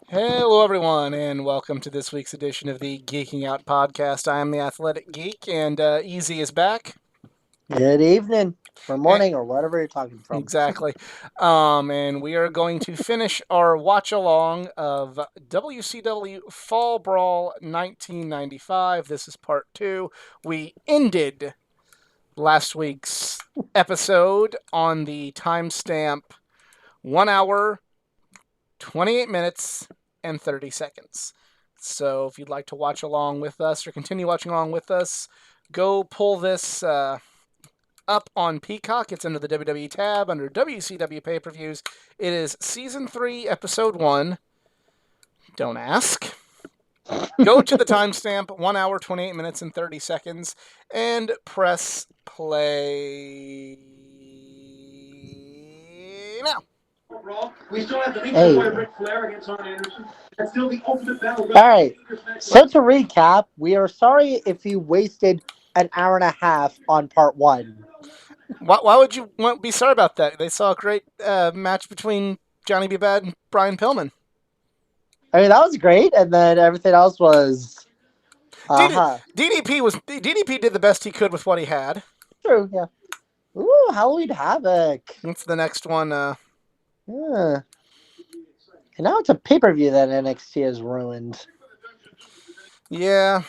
Hello, everyone, and welcome to this week's edition of the Geeking Out podcast. I am the Athletic Geek, and Easy is back. Good evening, or Eh, morning, or whatever you're talking from. exactly. And we are going to finish our watch along of WCW Fall Brawl 1995. This is part two. We ended last week's episode on the timestamp 1 hour, 28 minutes, and 30 seconds. So if you'd like to watch along with us or continue watching along with us, go pull this up on Peacock. It's under the WWE tab under WCW pay per views. It is season 3, episode 1. Don't ask. Go to the timestamp 1 hour, 28 minutes, and 30 seconds and press play now. We still have the hey. Ric Flair against Arn Anderson. That's still the ultimate battle. All right. So to recap, we are sorry if you wasted an hour and a half on part one. Why would you be sorry about that? They saw a great match between Johnny B. Bad and Brian Pillman. I mean, that was great, and then everything else was. DDP did the best he could with what he had. True, yeah. Ooh, Halloween Havoc. That's the next one. Yeah. And now it's a pay-per-view that NXT has ruined. Yeah.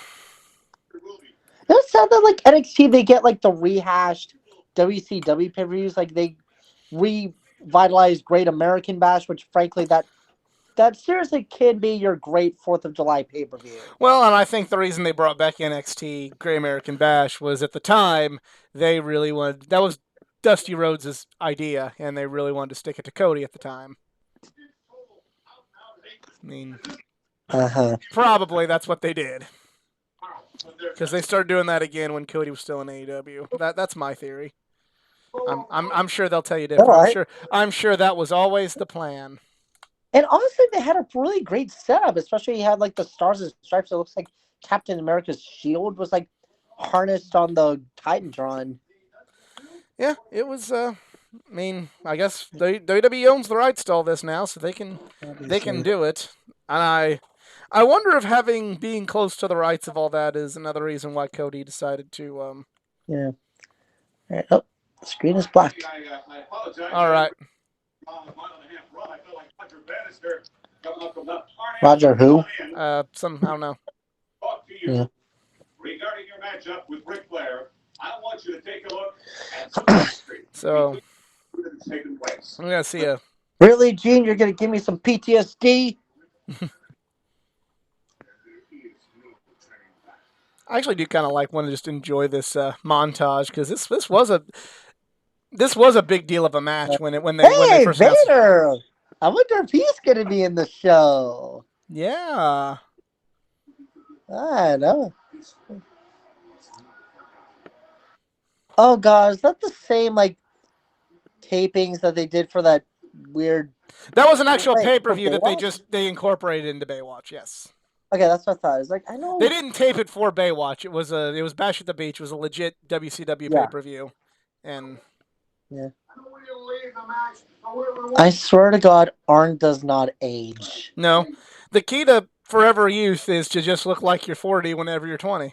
It's sad that like NXT they get like the rehashed WCW pay-per-views, like they revitalized Great American Bash, which frankly that seriously can be your great 4th of July pay-per-view. Well, and I think the reason they brought back NXT Great American Bash was at the time they really wanted, that was Dusty Rhodes' idea, and they really wanted to stick it to Cody at the time. I mean, probably that's what they did. Because they started doing that again when Cody was still in AEW. That's my theory. I'm sure they'll tell you different. Right. I'm sure that was always the plan. And honestly, they had a really great setup, especially you had like the Stars and Stripes. It looks like Captain America's shield was like harnessed on the Titantron. Yeah, it was. I mean, I guess WWE owns the rights to all this now, so they can do it. And I wonder if being close to the rights of all that is another reason why Cody decided to. Yeah. All right. Oh, the screen is black. All right. Roger who? I don't know. Yeah. Regarding your matchup with Ric Flair, I want you to take a look at so I'm gonna see a. Really, Gene? You're gonna give me some PTSD? I actually do kind of want to just enjoy this montage because this was a big deal of a match when they first Vader! Announced. I wonder if he's gonna be in the show. Yeah. I know. Oh god, is that the same like tapings that they did for that weird? That was an actual pay-per-view that they incorporated into Baywatch. Yes. Okay, that's what I thought. It's like I know they didn't tape it for Baywatch. It was Bash at the Beach. It was a legit WCW pay-per-view, and yeah. I swear to God, Arn does not age. No, the key to forever youth is to just look like you're 40 whenever you're 20.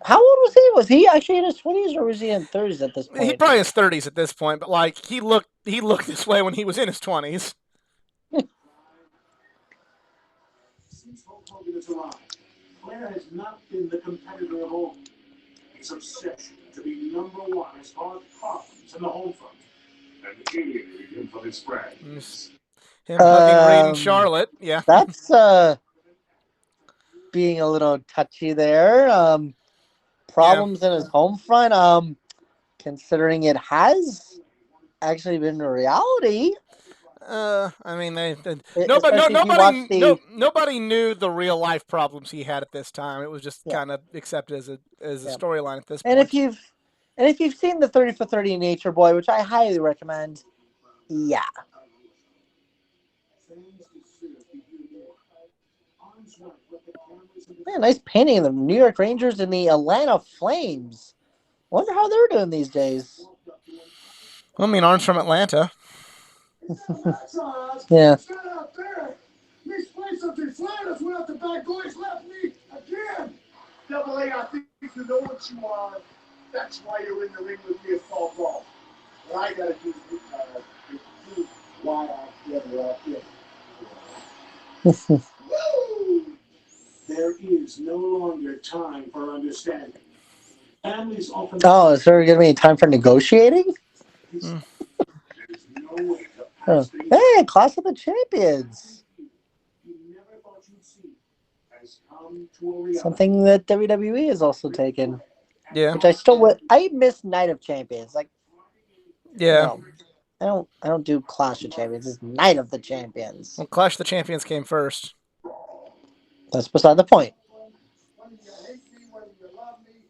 How old was he? Was he actually in his 20s or was he in 30s at this point? He probably in his 30s at this point, but he looked this way when he was in his 20s. Since Hulk Hogan has arrived, Flair has not been the competitor of old. His obsession to be number one has caused problems in the home front. And alienated him from his friends. Him hugging Reed and Charlotte, yeah. That's being a little touchy there. Problems in his home front. Considering it has actually been a reality. I mean, nobody knew the real life problems he had at this time. It was just kind of accepted as a storyline at this point. And if you've seen the 30 for 30 Nature Boy, which I highly recommend, yeah. Man, nice painting of the New York Rangers and the Atlanta Flames. Wonder how they're doing these days. Well, I mean, Arn's from Atlanta. Yeah. It's not out there. He's played something flat. Went out the back door. He's left me again. Double A, I think you know what you are. That's why you're in the ring with me at Fall Brawl. What I gotta do is do why I get up here. Woo! There is no longer time for understanding. Families often. Oh, is there going to be time for negotiating? Mm. There's no way to Oh. pass things. Hey, Clash of the Champions. You never thought you'd see has come to a reality. Something that WWE has also taken, Yeah. which I still would. I miss Night of Champions. Like, Yeah. no, I don't. I don't do Clash of Champions. It's Night of the Champions. Well, Clash of the Champions came first. That's beside the point. Whether you hate me, whether you love me,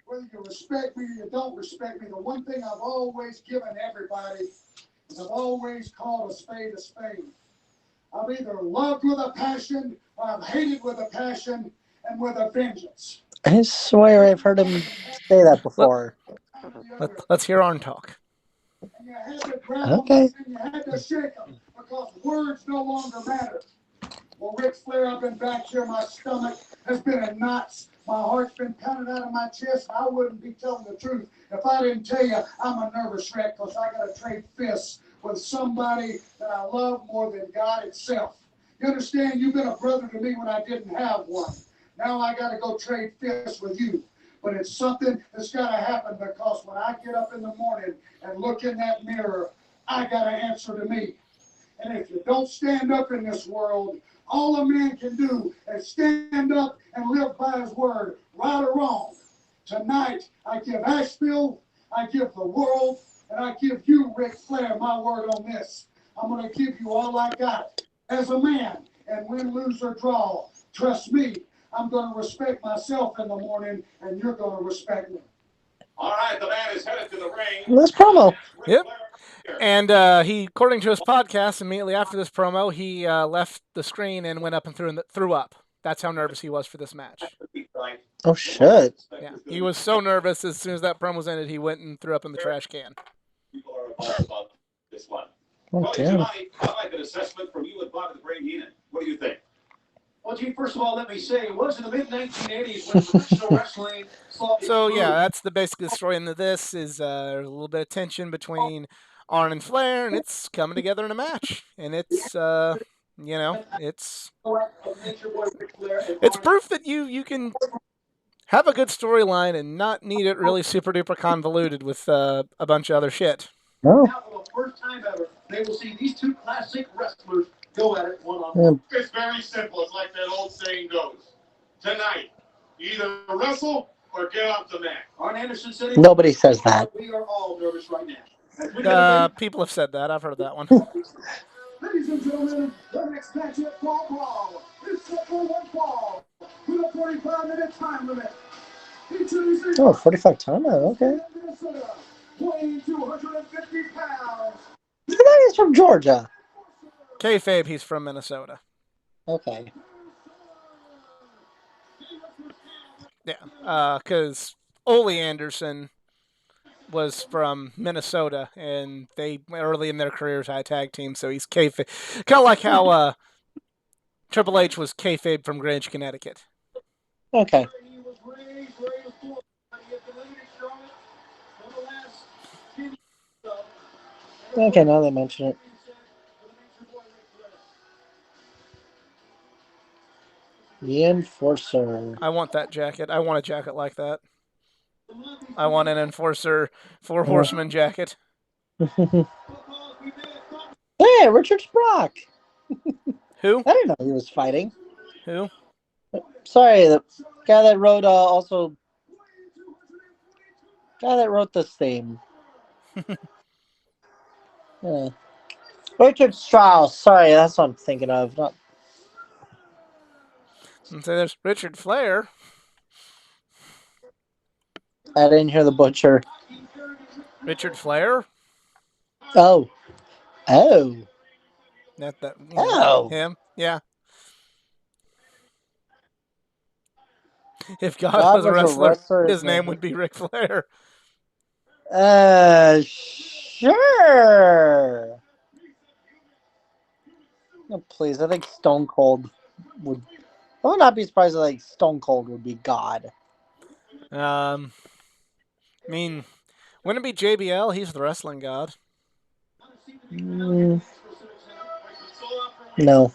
whether you respect me or you don't respect me, the one thing I've always given everybody is I've always called a spade a spade. I've either loved with a passion or I've hated with a passion and with a vengeance. I swear I've heard him say that Let, before. let's hear Arn talk. And you had to grab Okay. them and you had to shake them because words no longer matter. Well, Ric Flair, I've been back here. My stomach has been in knots. My heart's been pounding out of my chest. I wouldn't be telling the truth if I didn't tell you I'm a nervous wreck because I got to trade fists with somebody that I love more than God itself. You understand? You've been a brother to me when I didn't have one. Now I got to go trade fists with you. But it's something that's got to happen because when I get up in the morning and look in that mirror, I got to answer to me. And if you don't stand up in this world, all a man can do is stand up and live by his word, right or wrong. Tonight, I give Asheville, I give the world, and I give you, Ric Flair, my word on this. I'm going to give you all I got as a man. And win, lose, or draw, trust me, I'm going to respect myself in the morning, and you're going to respect me. All right, the man is headed to the ring. This promo. Yep. And he, according to his podcast, immediately after this promo, he left the screen and went up and threw up. That's how nervous he was for this match. Oh shit. Yeah, he was so nervous as soon as that promo was ended, he went and threw up in the trash can. People are involved about this one. Oh damn. I'd like an assessment from you and Bob the Brain Heenan. What do you think? Well, gee, first of all, let me say it was in the mid-1980s when professional wrestling saw its So yeah, growth. that's the basically the story into this is there's a little bit of tension between Arn and Flair, and it's coming together in a match, and it's you know it's proof that you can have a good storyline and not need it really super duper convoluted with a bunch of other shit. No. Now, for the first time ever, they will see these two classic wrestlers go at it one-on-one. It's very simple. It's like that old saying goes. Tonight, either wrestle or get off the mat. Arn Anderson said Nobody says that. we are all nervous right now. People have said that. I've heard that one. Ladies and gentlemen, the next match at Brawl is set for one fall with a 45-minute time limit. Oh, 45 time. Okay. Weighing 250 pounds. This guy is from Georgia. Kayfabe, he's from Minnesota. Okay. Yeah, because Ole Anderson was from Minnesota, and they early in their careers had a tag team, so he's kayfabe. Kind of like how Triple H was kayfabe from Greenwich, Connecticut. Okay. Okay, now they mention it. The Enforcer. I want that jacket. I want a jacket like that. I want an Enforcer Four Horsemen jacket. Hey, Richard Sprock. Who? I didn't know he was fighting. Who? Sorry, the guy that wrote guy that wrote this theme. Yeah. Richard Strauss. Sorry, that's what I'm thinking of. Not... And so there's Richard Flair. I didn't hear the butcher. Richard Flair? Oh. Oh. That Oh. him? Yeah. If God God was a was a wrestler, wrestler, his name would be Ric Flair. Sure. Oh, please, I think Stone Cold would. I would not be surprised if like Stone Cold would be God. I mean, wouldn't it be JBL? He's the wrestling god. Mm, no.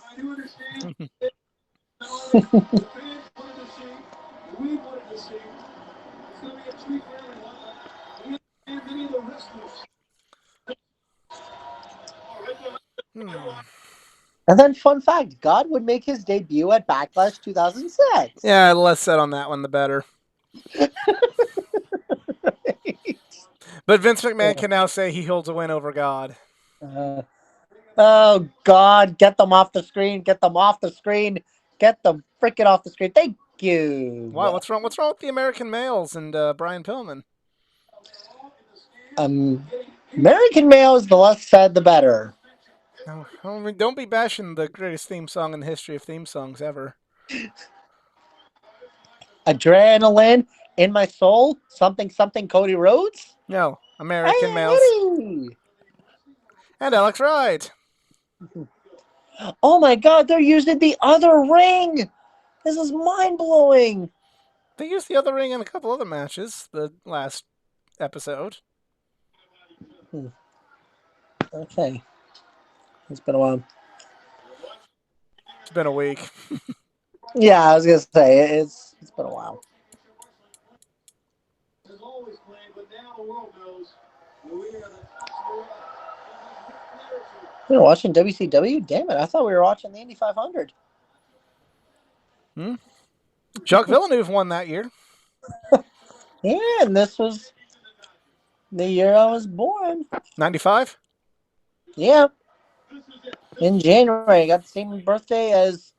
Hmm. And then, fun fact: God would make his debut at Backlash 2006. Yeah, the less said on that one, the better. But Vince McMahon can now say he holds a win over God. Uh, oh God, get them off the screen! Get them off the screen! Get them freaking off the screen! Thank you. Why? What's wrong? What's wrong with the American males and Brian Pillman? Um, American males, the less said, the better. No, I mean, don't be bashing the greatest theme song in the history of theme songs ever. Adrenaline in my soul. Something, something. Cody Rhodes. No, American Hey, males Eddie. and Alex Wright. Oh my God, they're using the other ring. This is mind blowing. They used the other ring in a couple other matches. The last episode. Okay, it's been a while. It's been a week. Yeah, I was gonna say it's been a while. We were watching WCW. Damn it! I thought we were watching the Indy 500. Hmm? Jacques Villeneuve won that year. Yeah, and this was the year I was born. 95? Yeah, in January. I got the same birthday as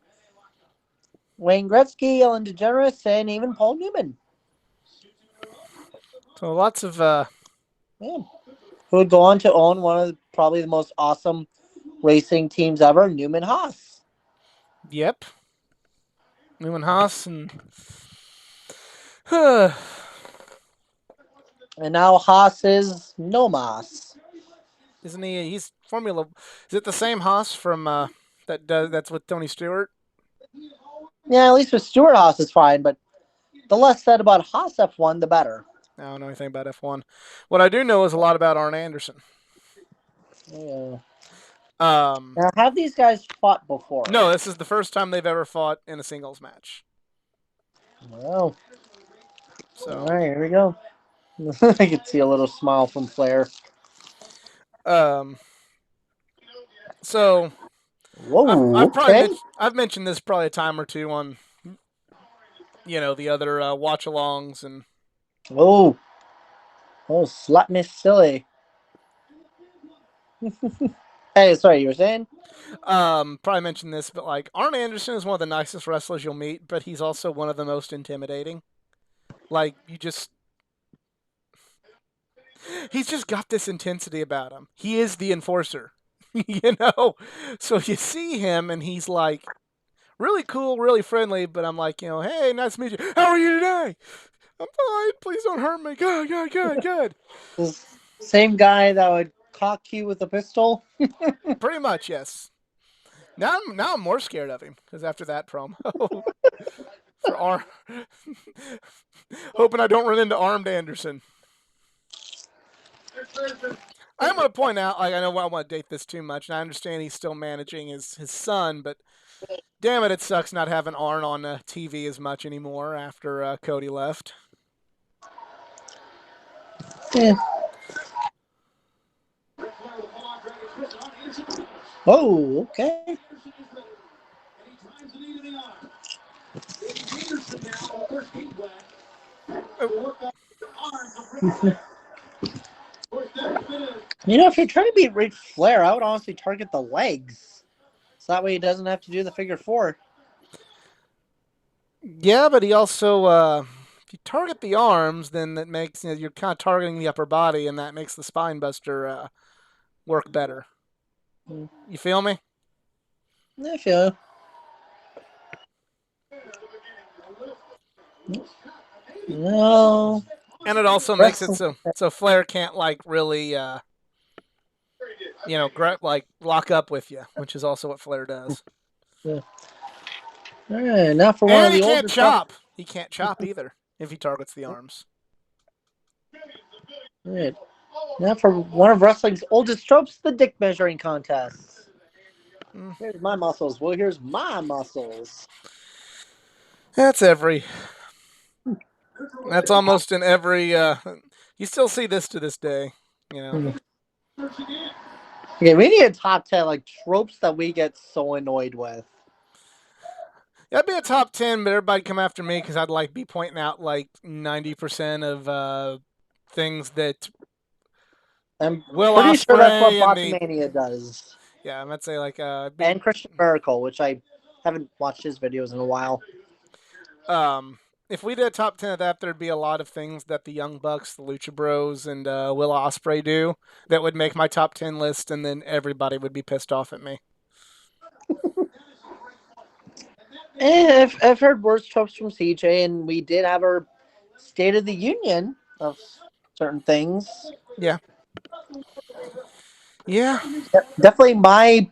Wayne Gretzky, Ellen DeGeneres, and even Paul Newman. So lots of, Yeah. Who would go on to own one of probably the most awesome racing teams ever, Newman Haas. yep. Newman Haas and. Isn't And now Haas is no Mas. he? He's Formula. Is it the same Haas from, that's with Tony Stewart? Yeah, at least with Stuart Haas is fine, but the less said about Haas F1, the better. I don't know anything about F1. What I do know is a lot about Arn Anderson. Yeah. Um, Now, have these guys fought before? no, this is the first time they've ever fought in a singles match. Well, all So, right, here we go. I could see a little smile from Flair. um, so Whoa, okay. I've mentioned this probably a time or two on the other watch-alongs and Oh, oh, slap me silly. Hey, sorry, you were saying? probably mentioned this, but like Arn Anderson is one of the nicest wrestlers you'll meet, but he's also one of the most intimidating. Like he's just got this intensity about him. He is the enforcer, you know. So you see him, and he's like really cool, really friendly, but I'm like, hey, nice to meet you. How are you today? I'm fine. Please don't hurt me. Good, good, good, good. This same guy that would cock you with a pistol? Pretty much, yes. Now I'm more scared of him because after that promo for Arm, hoping I don't run into Armed Anderson. I'm going to point out, like I know I don't want to date this too much, and I understand he's still managing his son, but damn it sucks not having Arn on TV as much anymore after Cody left. Yeah. Oh, okay. Oh, You know, if you're trying to beat Ric Flair, I would honestly target the legs. So that way he doesn't have to do the figure four. yeah, but he also, if you target the arms, then that makes you're kind of targeting the upper body, and that makes the spine buster work better. You feel me? I feel no. And it also makes it Wrestling. so Flair can't like really like lock up with you, which is also what Flair does. Yeah. All right, now for one And of he the can't older stuff. chop. He can't chop either if he targets the arms. All right, now for one of wrestling's oldest tropes, the dick measuring contest. Mm, Here's my muscles. Well, here's my muscles. That's every. That's almost in every. You still see this to this day. You know. Hmm. Okay, we need a top 10 like tropes that we get so annoyed with. That'd be a top 10, but everybody come after me because I'd like be pointing out like 90% of things that I'm Will pretty sure that's what Osprey and the Botchamania does. yeah, I might say like be And Christian Miracle, which I haven't watched his videos in a while. if we did a top 10 of that, there'd be a lot of things that the Young Bucks, the Lucha Bros, and Will Osprey do that would make my top 10 list, and then everybody would be pissed off at me. I've heard worse tropes from CJ, and we did have our State of the Union of certain things. Yeah, yeah. Definitely my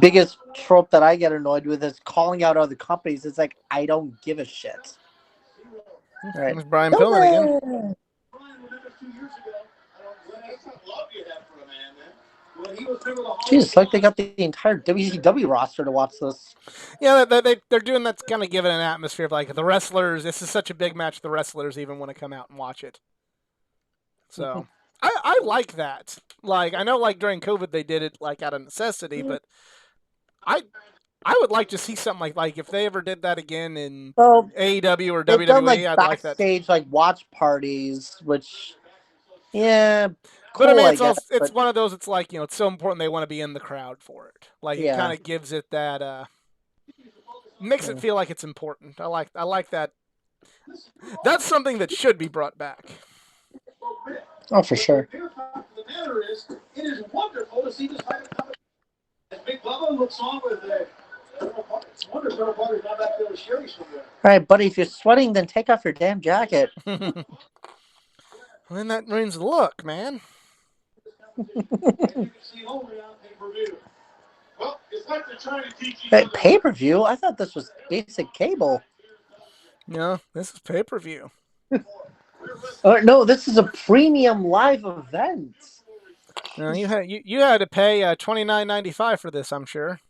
biggest trope that I get annoyed with is calling out other companies. It's like, I don't give a shit. All right. There's Brian Pillman again. Jesus, like they got the entire WCW roster to watch this. Yeah, they're doing that's kind of giving an atmosphere of like the wrestlers. This is such a big match. The wrestlers even want to come out and watch it. So I like that. Like I know like during COVID they did it like out of necessity, but I I would like to see something like if they ever did that again in So AEW or they've done WWE. like I'd like that. backstage like watch parties, which yeah, But I cool mean, I guess. it's But one of those. It's like it's so important they want to be in the crowd for it. Like it kind yeah, of gives it that makes it feel like it's important. I like that. That's something that should be brought back. oh for sure. It is wonderful to see this type of company. As Big Bubba looks on with it's a wonder Colonel Potter's not back there with Sherry somewhere. All right, buddy, if you're sweating, then take off your damn jacket. Well, then that means look, man. You can see only on pay-per-view. Well, it's like they're trying to teach each Hey, other. pay per view? I thought this was basic cable. No, this is pay per view. No, this is a premium live event. No, you had to pay $29.95 for this. I'm sure.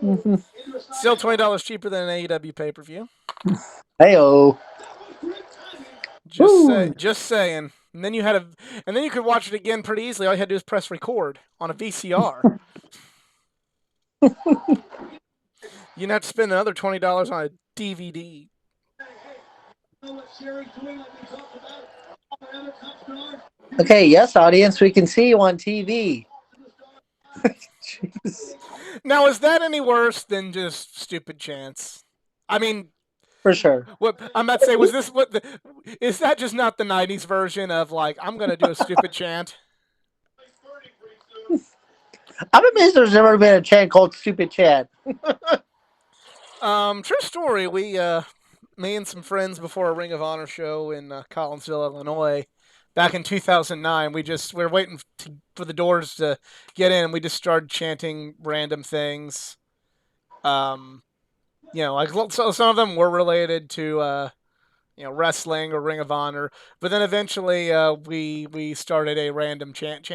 Mm-hmm. Still $20 cheaper than an AEW pay per view. Heyo. Just saying. And then and then you could watch it again pretty easily. All you had to do is press record on a VCR. You didn't have to spend another $20 on a DVD. Okay, yes, audience, we can see you on TV. Jeez. Now, is that any worse than just stupid chants? I mean, For sure. what I'm about to say was this is that just not the '90s version of like I'm gonna do a stupid chant? I'm amazed there's never been a chant called Stupid Chant. True story. Me and some friends before a Ring of Honor show in Collinsville, Illinois, back in 2009, we were waiting for the doors to get in, and we just started chanting random things. Like so some of them were related to wrestling or Ring of Honor, but then eventually we started a random chant.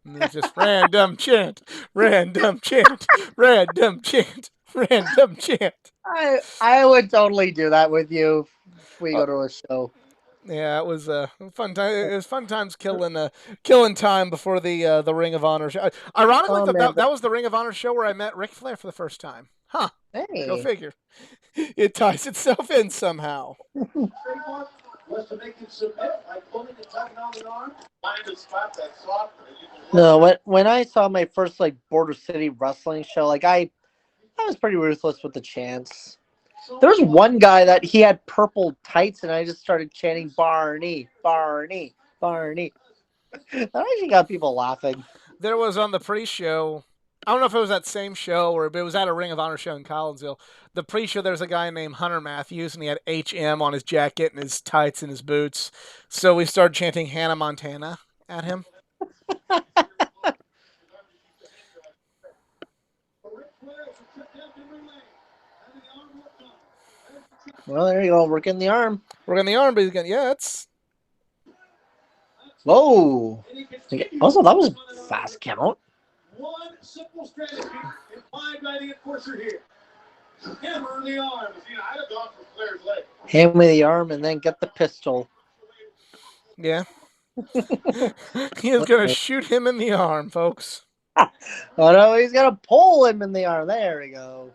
And it was just random chant, random chant, random chant, random chant. I would totally do that with you if we go to a show. Yeah, it was fun time. It was fun times killing time before the Ring of Honor show. Ironically, Oh man, that was the Ring of Honor show where I met Ric Flair for the first time. Huh? Go hey. figure. It ties itself in somehow. Was to make him submit by pulling and tugging on the arm. Find a spot that's soft. No, when I saw my first like Border City wrestling show, like I was pretty ruthless with the chants. There was one guy that he had purple tights, and I just started chanting Barney, Barney, Barney. That actually got people laughing. There was on the pre-show. I don't know if it was that same show or if it was at a Ring of Honor show in Collinsville. The pre-show, there's a guy named Hunter Matthews, and he had HM on his jacket and his tights and his boots. So we started chanting Hannah Montana at him. Well, there you go. Working the arm. We're in the arm, but he's going, yeah, it's. Whoa. Also, that was a fast count. One simple strategy implied by the enforcer here. Hammer the arm. See, I'd have gone for Flair's leg. Hand me the arm and then get the pistol. Yeah. He is going to shoot him in the arm, folks. Oh no, he's gonna pull him in the arm. There we go.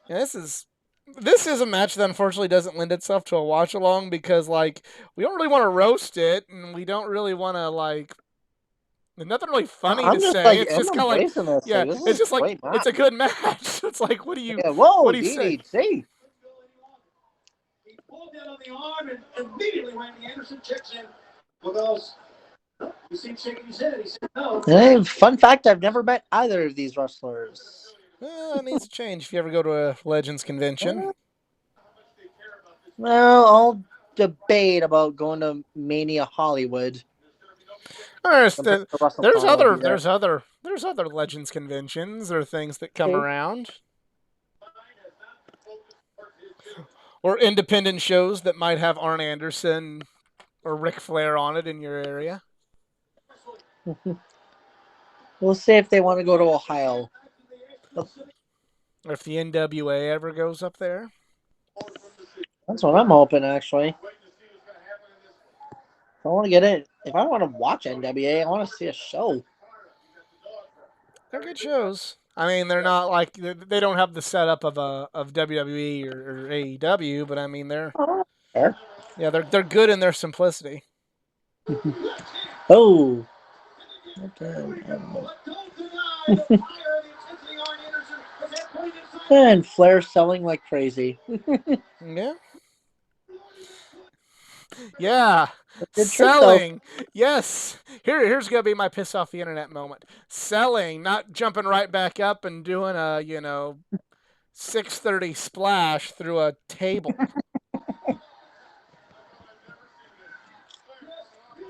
Yeah, this is a match that unfortunately doesn't lend itself to a watch along because like we don't really want to roast it and we don't really want to like there's nothing really funny to I'm just say. like It's I'm just kind of like embracing this yeah, thing. This it's is just a like great match. it's a good match. It's like Yeah, what whoa, do you say? DDT. He pulled down on the arm and immediately Randy Anderson checks in with those. You see him shaking his head. He said no. Hey, fun fact: I've never met either of these wrestlers. Well, that needs to change if you ever go to a Legends convention. Well, I'll debate about going to Mania Hollywood. There's I'm pretty sure there's WrestleCon will other be there. there's other there's other Legends conventions or things that come See? around. Or independent shows that might have Arn Anderson or Ric Flair on it in your area. We'll see if they want to go to Ohio. Or if the NWA ever goes up there. That's what I'm hoping, actually. If I want to get in, if I want to watch NWA, I want to see a show. They're good shows. I mean, they're not like they don't have the setup of WWE or AEW, but I mean Oh, fair. they're good in their simplicity. Oh. Okay. And Flair selling like crazy. Yeah, yeah. Good trick though. Selling, yes. Here's gonna be my piss off the internet moment. Selling, not jumping right back up and doing a 630 splash through a table.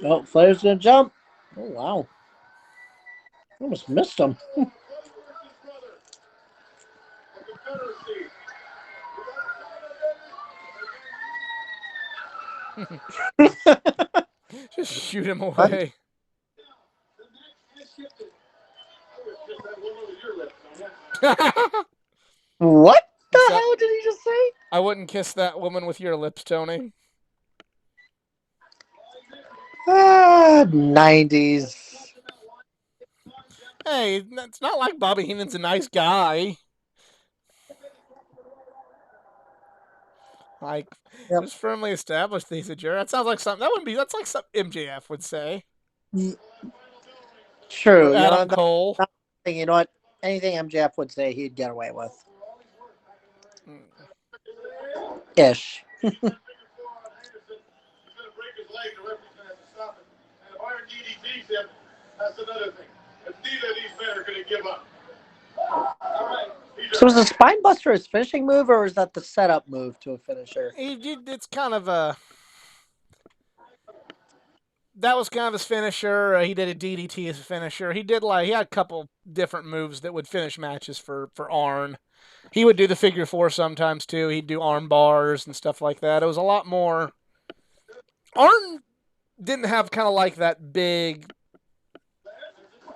Oh, Flair's gonna jump. Oh wow. Almost missed him. Just shoot him away. What the What's that? hell did he just say? I wouldn't kiss that woman with your lips, Tony. 90s. Hey, it's not like Bobby Heenan's a nice guy. Like, Yep. just firmly established that he's a jerk. That sounds like something that wouldn't be. That's like something MJF would say, or True. You know, Adam Cole. you know what? Anything MJF would say, he'd get away with. Ish. That's another thing. Neither of these men are going to give up. So is the spine buster his finishing move, or is that the setup move to a finisher? It's kind of a. That was kind of his finisher. He did a DDT as a finisher. He had a couple different moves that would finish matches for Arn. He would do the figure four sometimes too. He'd do arm bars and stuff like that. It was a lot more. Arn didn't have kind of like that big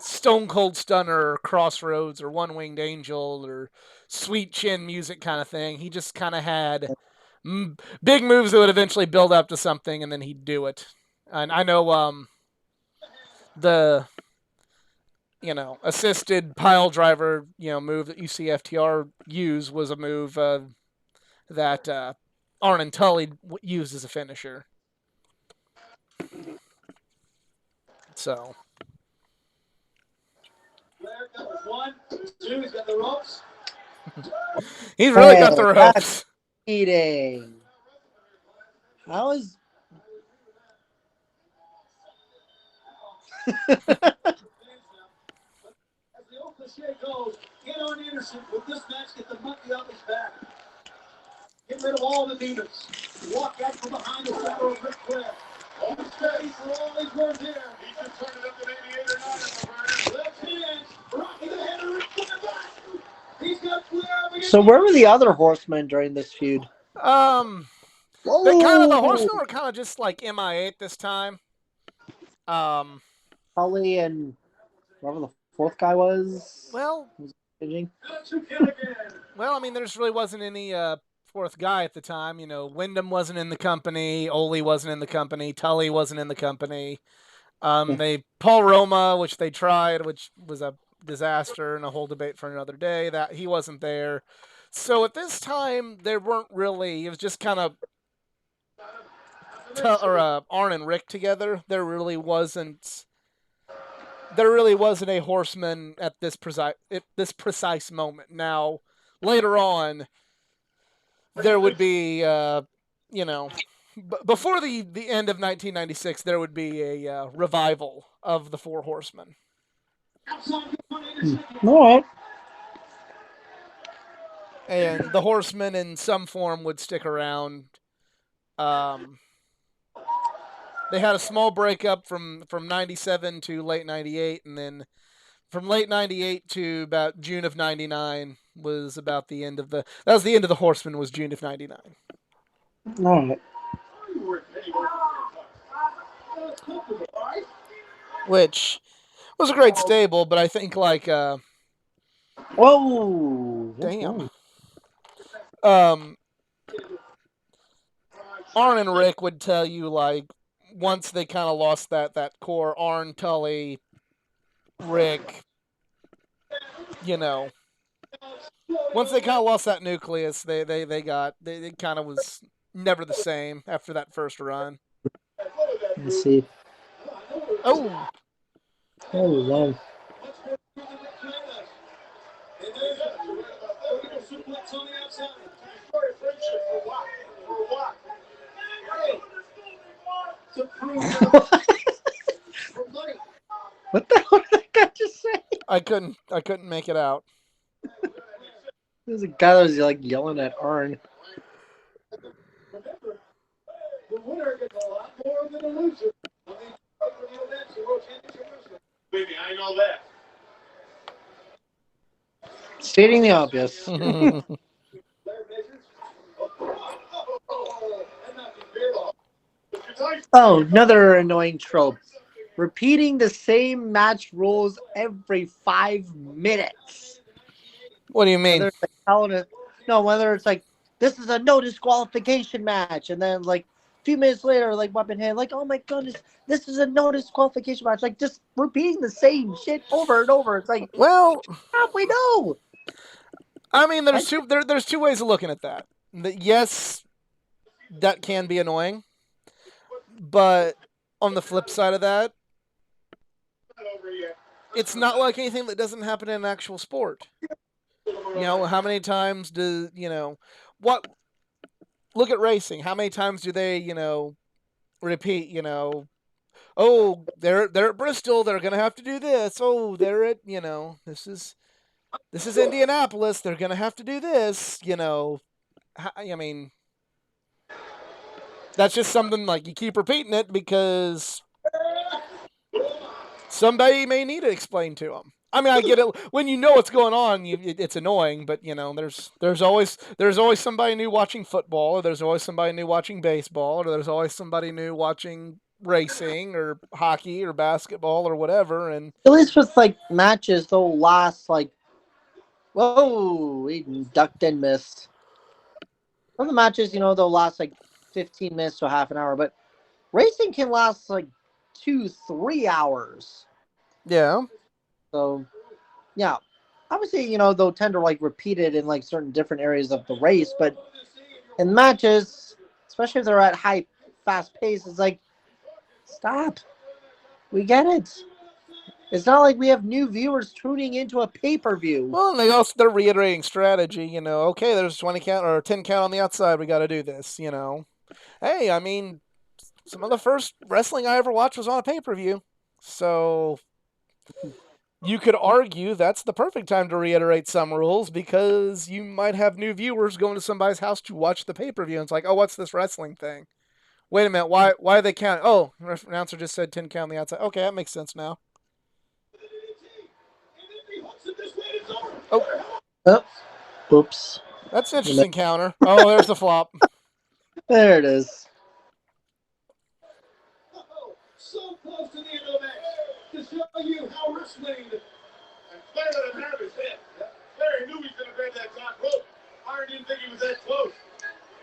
Stone Cold Stunner or Crossroads or One Winged Angel or Sweet Chin music kind of thing. He just kind of had big moves that would eventually build up to something and then he'd do it. And I know the assisted pile driver move that you see FTR use was a move that Arn and Tully used as a finisher. So. One, two, he's got the ropes. He's really got the ropes. Eating. How is. As the old cliche goes, get on Anderson with this match, get the monkey off his back. Get rid of all the demons. Walk out from behind the shadow of Ric Flair. All the space for all his work here. He should turn it up to maybe 8 or 9 on the burner. Left hand. Rocking the head of Ric Flair back. He's got Flair up against. So where were the other horsemen during this feud? Um, the Whoa! horsemen were kind of just like MIA at this time. Um, Tully and whoever the fourth guy was. well, Pitching. I mean, there just really wasn't any fourth guy at the time. You know, Wyndham wasn't in the company, Ole wasn't in the company, Tully wasn't in the company. They Paul Roma, which they tried, which was a disaster and a whole debate for another day. That he wasn't there. So at this time, there weren't really. It was just kind of Arn and Rick together. There really wasn't a horseman at this precise moment. Now, later on, there would be, before the end of 1996, there would be a revival of the Four Horsemen, All right. and the Horsemen in some form would stick around. Um, they had a small breakup from 97 to late 98, and then from late 98 to about June of 99 was about the end of the Horsemen was June of 99, All right. which was a great stable, but I think like Whoa! damn. Um, Arn and Rick would tell you like once they kind of lost that core, Arn, Tully, Rick, you know, once they kind of lost that nucleus, they kind of was never the same after that first run. Let's see. Oh, Oh wow. What the hell did that guy just say? I couldn't make it out. There's a guy that was like yelling at Arn. The winner gets a lot more than a loser. Baby, I know that. Stating the obvious. Oh, another annoying trope. Repeating the same match rules every 5 minutes. What do you mean? Whether it's like whether it's like this is a no disqualification match, and then like a few minutes later, like Weapon Hand, like oh my goodness, this is a no disqualification match. Like just repeating the same shit over and over. It's like Well, we know. I mean, there's two ways of looking at that. Yes, that can be annoying, but on the flip side of that, it's not like anything that doesn't happen in an actual sport. You know, how many times do what? Look at racing. How many times do they repeat? Oh, they're at Bristol. They're gonna have to do this. Oh, they're at this is Indianapolis. They're gonna have to do this. I mean, that's just something like you keep repeating it because somebody may need to explain to them. I mean, I get it. When you know what's going on, it's annoying. But there's always somebody new watching football, or there's always somebody new watching baseball, or there's always somebody new watching racing or hockey or basketball or whatever. And At least with like matches, they'll last like whoa, he ducked and missed. Some of the matches, they'll last like 15 minutes to half an hour, but racing can last like 2-3 hours. yeah, So, yeah, obviously, they'll tend to like repeat it in like certain different areas of the race, but in matches, especially if they're at high, fast pace, it's like, stop. We get it. It's not like we have new viewers tuning into a pay-per-view. well, and they're reiterating strategy. Okay, there's 20 count or 10 count on the outside. We got to do this. Hey, I mean, some of the first wrestling I ever watched was on a pay per view, so You could argue that's the perfect time to reiterate some rules because you might have new viewers going to somebody's house to watch the pay per view. And it's like, oh, what's this wrestling thing? Wait a minute, why are they counting? Oh, announcer just said 10 count on the outside. Okay, that makes sense now. Oh, Oh, oops. that's an interesting counter. Oh, there's the flop. There it is. So close to the end of the match to show you how wrestling. And Flair let him have his head. Flair knew he was going to grab that top rope. Iron didn't think he was that close.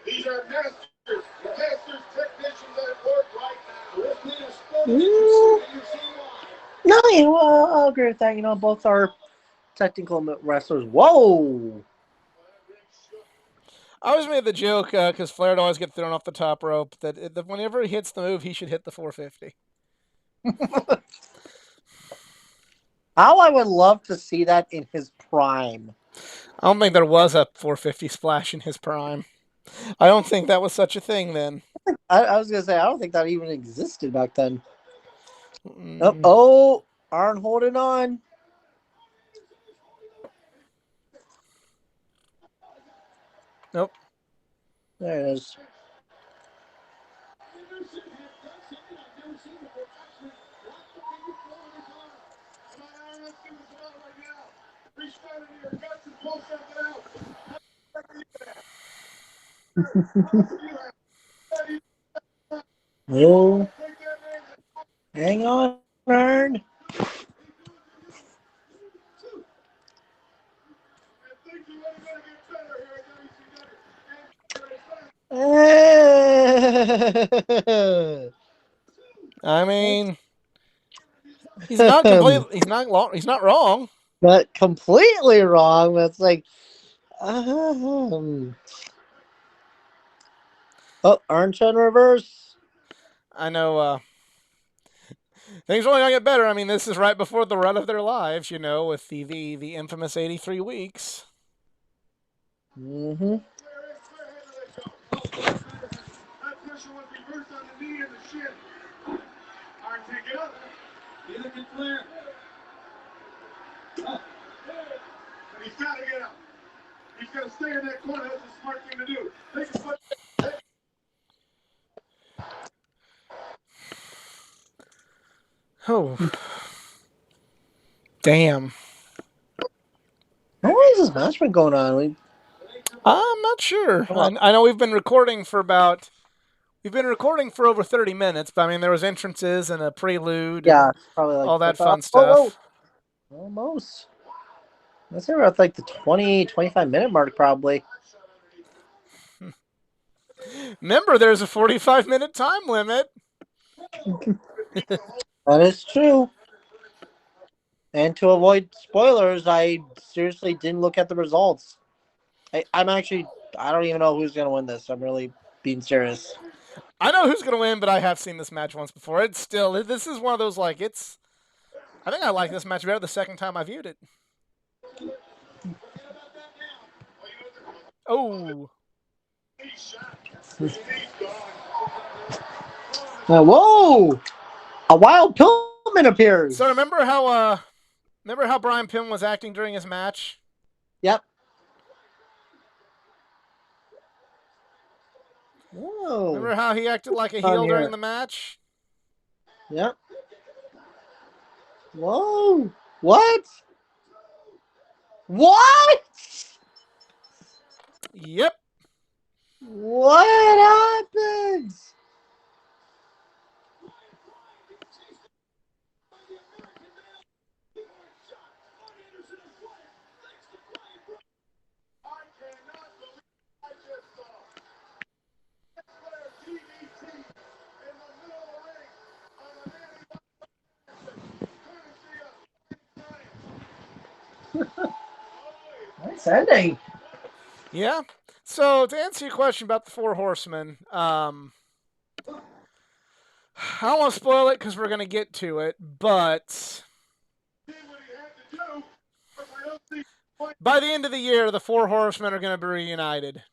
These are masters, technicians at work right now. Wrestling is sporting and you see why. No, yeah, well, I'll agree with that. Both are technical wrestlers. Whoa! I always made the joke because Flair would always get thrown off the top rope that whenever he hits the move, he should hit the 450. How I would love to see that in his prime. I don't think there was a 450 splash in his prime. I don't think that was such a thing then. I was gonna say I don't think that even existed back then. Mm. Oh, Arn holding on. Nope. There it is. Oh, hang on, Arn. I mean, he's not complete. He's not wrong. But completely wrong. That's like, oh, Arn trying to reverse. I know things are only gonna get better. I mean, this is right before the run of their lives, with the infamous 83 weeks. Mm-hmm. He's got to get up. He's going to stay in that corner. That's a smart thing to do. Oh, damn. How long has this match been going on? I'm not sure. I know we've been recording for over 30 minutes, but I mean there was entrances and a prelude Yeah, and probably like all that 45. fun stuff. Almost. Let's say we're at like the 20, 25-minute mark, probably. Remember, there's a 45-minute time limit. That is true. And to avoid spoilers, I seriously didn't look at the results. I don't even know who's going to win this. I'm really being serious. I know who's gonna win, but I have seen this match once before. This is one of those I think I like this match better the second time I viewed it. Oh. Whoa! A wild Pillman appears. So remember how Brian Pillman was acting during his match? Yep. Whoa. Remember how he acted like a heel during the match? Yep. Whoa. What? What? Yep. What happens? Nice ending. Yeah. So to answer your question about the Four Horsemen, I don't want to spoil it because we're going to get to it, but by the end of the year, the Four Horsemen are going to be reunited,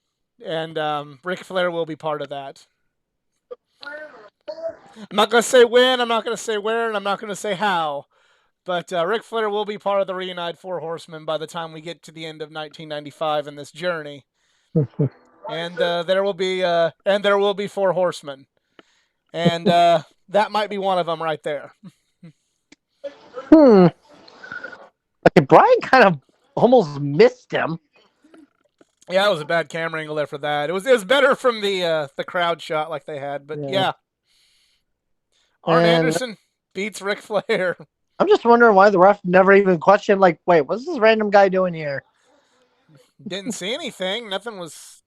and Ric Flair will be part of that. I'm not going to say when, I'm not going to say where, and I'm not going to say how, But Ric Flair will be part of the reunited Four Horsemen by the time we get to the end of 1995 in this journey, and there will be Four Horsemen, and that might be one of them right there. Hmm. Okay, Brian kind of almost missed him. Yeah, that was a bad camera angle there for that. It was better from the crowd shot like they had, but Yeah. yeah, Arn And Anderson beats Ric Flair. I'm just wondering why the ref never even questioned, like, wait, what's this random guy doing here? Didn't see anything. Nothing was.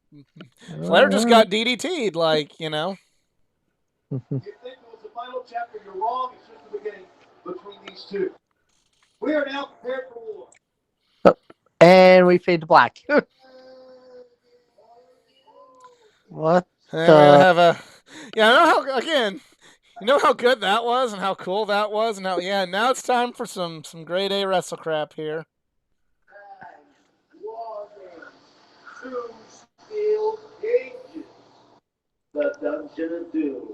Flair just Uh, got DDT'd, like, you know. You think it was the final chapter, you're wrong. It's just the beginning between these two. We are now prepared for war. and we fade to black. What And we're gonna the? have a. Yeah, I know how. Again, you know how good that was, and how cool that was, and how yeah. Now it's time for some grade A wrestle crap here. Two steel cages. The Dungeon of Doom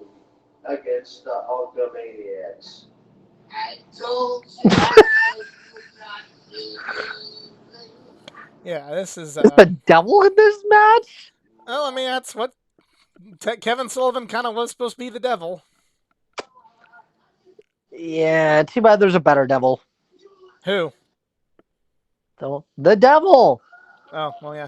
against the Hulkamaniacs. I told you Yeah, this is. Is the devil in this match? Well, I mean, that's what Kevin Sullivan kind of was supposed to be the devil. Yeah, too bad there's a better devil. Who? The devil. Oh, well, yeah.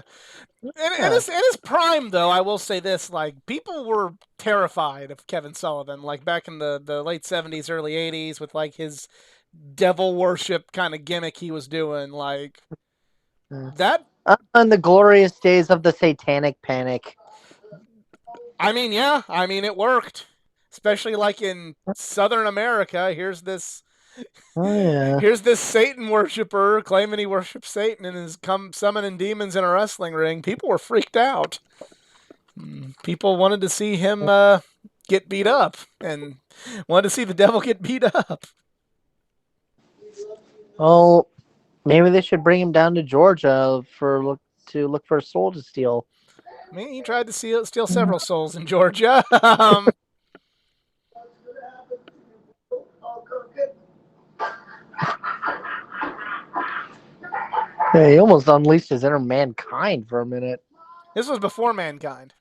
Yeah. In his prime, though, I will say this: like people were terrified of Kevin Sullivan, like back in the late '70s, early '80s, with like his devil worship kind of gimmick he was doing. Like that. On the glorious days of the Satanic Panic. I mean, yeah. I mean, it worked, especially like in Southern America. Oh yeah. Here's this Satan worshiper claiming he worships Satan and is come summoning demons in a wrestling ring. People were freaked out. People wanted to see him get beat up and wanted to see the devil get beat up. Well, maybe they should bring him down to Georgia to look for a soul to steal. I mean, he tried to steal several souls in Georgia. Yeah, he almost unleashed his inner mankind for a minute. This was before Mankind.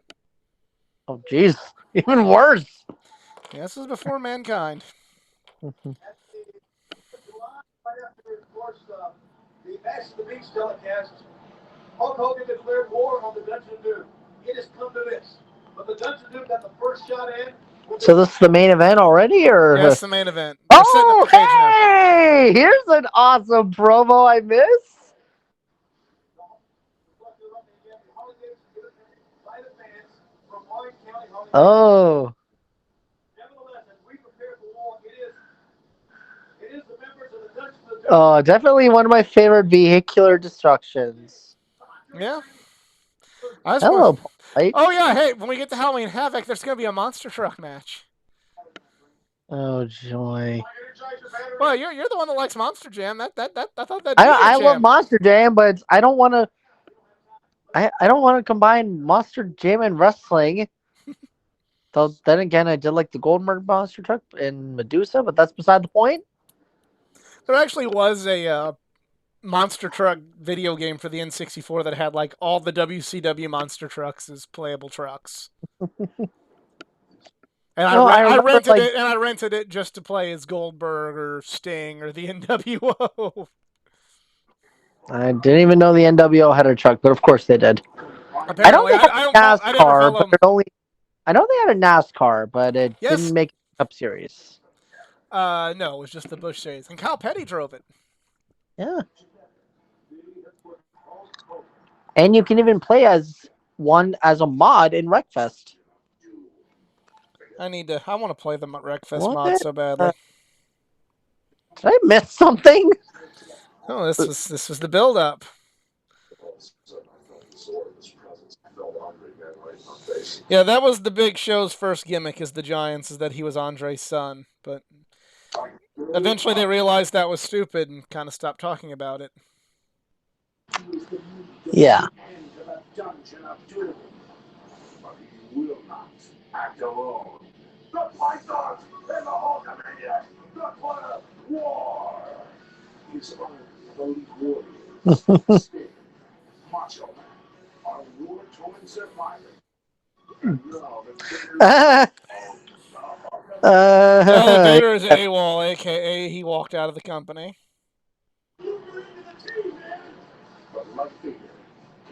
Oh, jeez, even worse. Yeah, this was before Mankind. The Bash of the Beach telecast, Hulk Hogan declared war on the Dungeon of Doom. It has come to this. But the Dungeon of Doom got the first shot in. So this is the main event already, Yeah, or? it's the main event. They're setting up Oh, the cage now. hey! Here's an awesome promo I missed. Oh. Oh, definitely one of my favorite vehicular destructions. Yeah. I just want. Hello, Light. Oh yeah, hey, when we get to Halloween Havoc, there's gonna be a monster truck match. Oh joy. Well, you're the one that likes Monster Jam. That I thought that'd be your I love jam. Monster Jam, but I don't want to. I don't want to combine Monster Jam and wrestling. Though then again, I did like the Goldberg Monster Truck and Medusa, but that's beside the point. There actually was a monster truck video game for the N64 that had like all the WCW monster trucks as playable trucks. And No, I I remember rented like it, and I rented it just to play as Goldberg or Sting or the NWO. I didn't even know the NWO had a truck, but of course they did. I know Apparently, they had a I never NASCAR, but follow. it only. I know they had a NASCAR, but it Yes, didn't make a Cup Series. no, it was just the Bush series, and Kyle Petty drove it. Yeah, and you can even play as one as a mod in Wreckfest. I want to play the Wreckfest What? mod so badly. Did I miss something? Oh, this was the build up. Yeah, that was the Big Show's first gimmick as the Giants, is that he was Andre's son. But eventually they realized that was stupid and kind of stopped talking about it. Yeah. Will not act alone. The Pythons and the Hulkamaniacs declare war. is our elite warrior, Sting, Macho Man, our war-torn survivor. And now the uh, Now the Vader is yeah. AWOL, aka he walked out of the company. but like Vader,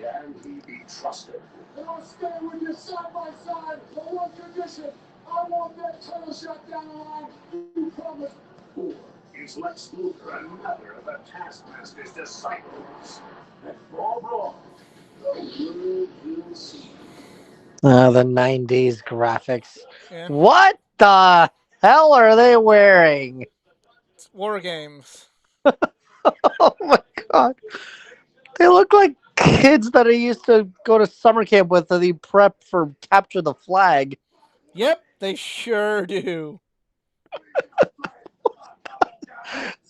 can he be trusted? And I'll stay with you side by side on one condition. I want that title shot down the line. You promise. Or is Lex Luthor another of the Taskmaster's disciples? At Brawl, the world will see. The 90s graphics. Yeah, What the hell are they wearing? it's War Games. Oh my god. They look like kids that I used to go to summer camp with and they prep for capture the flag. Yep, they sure do.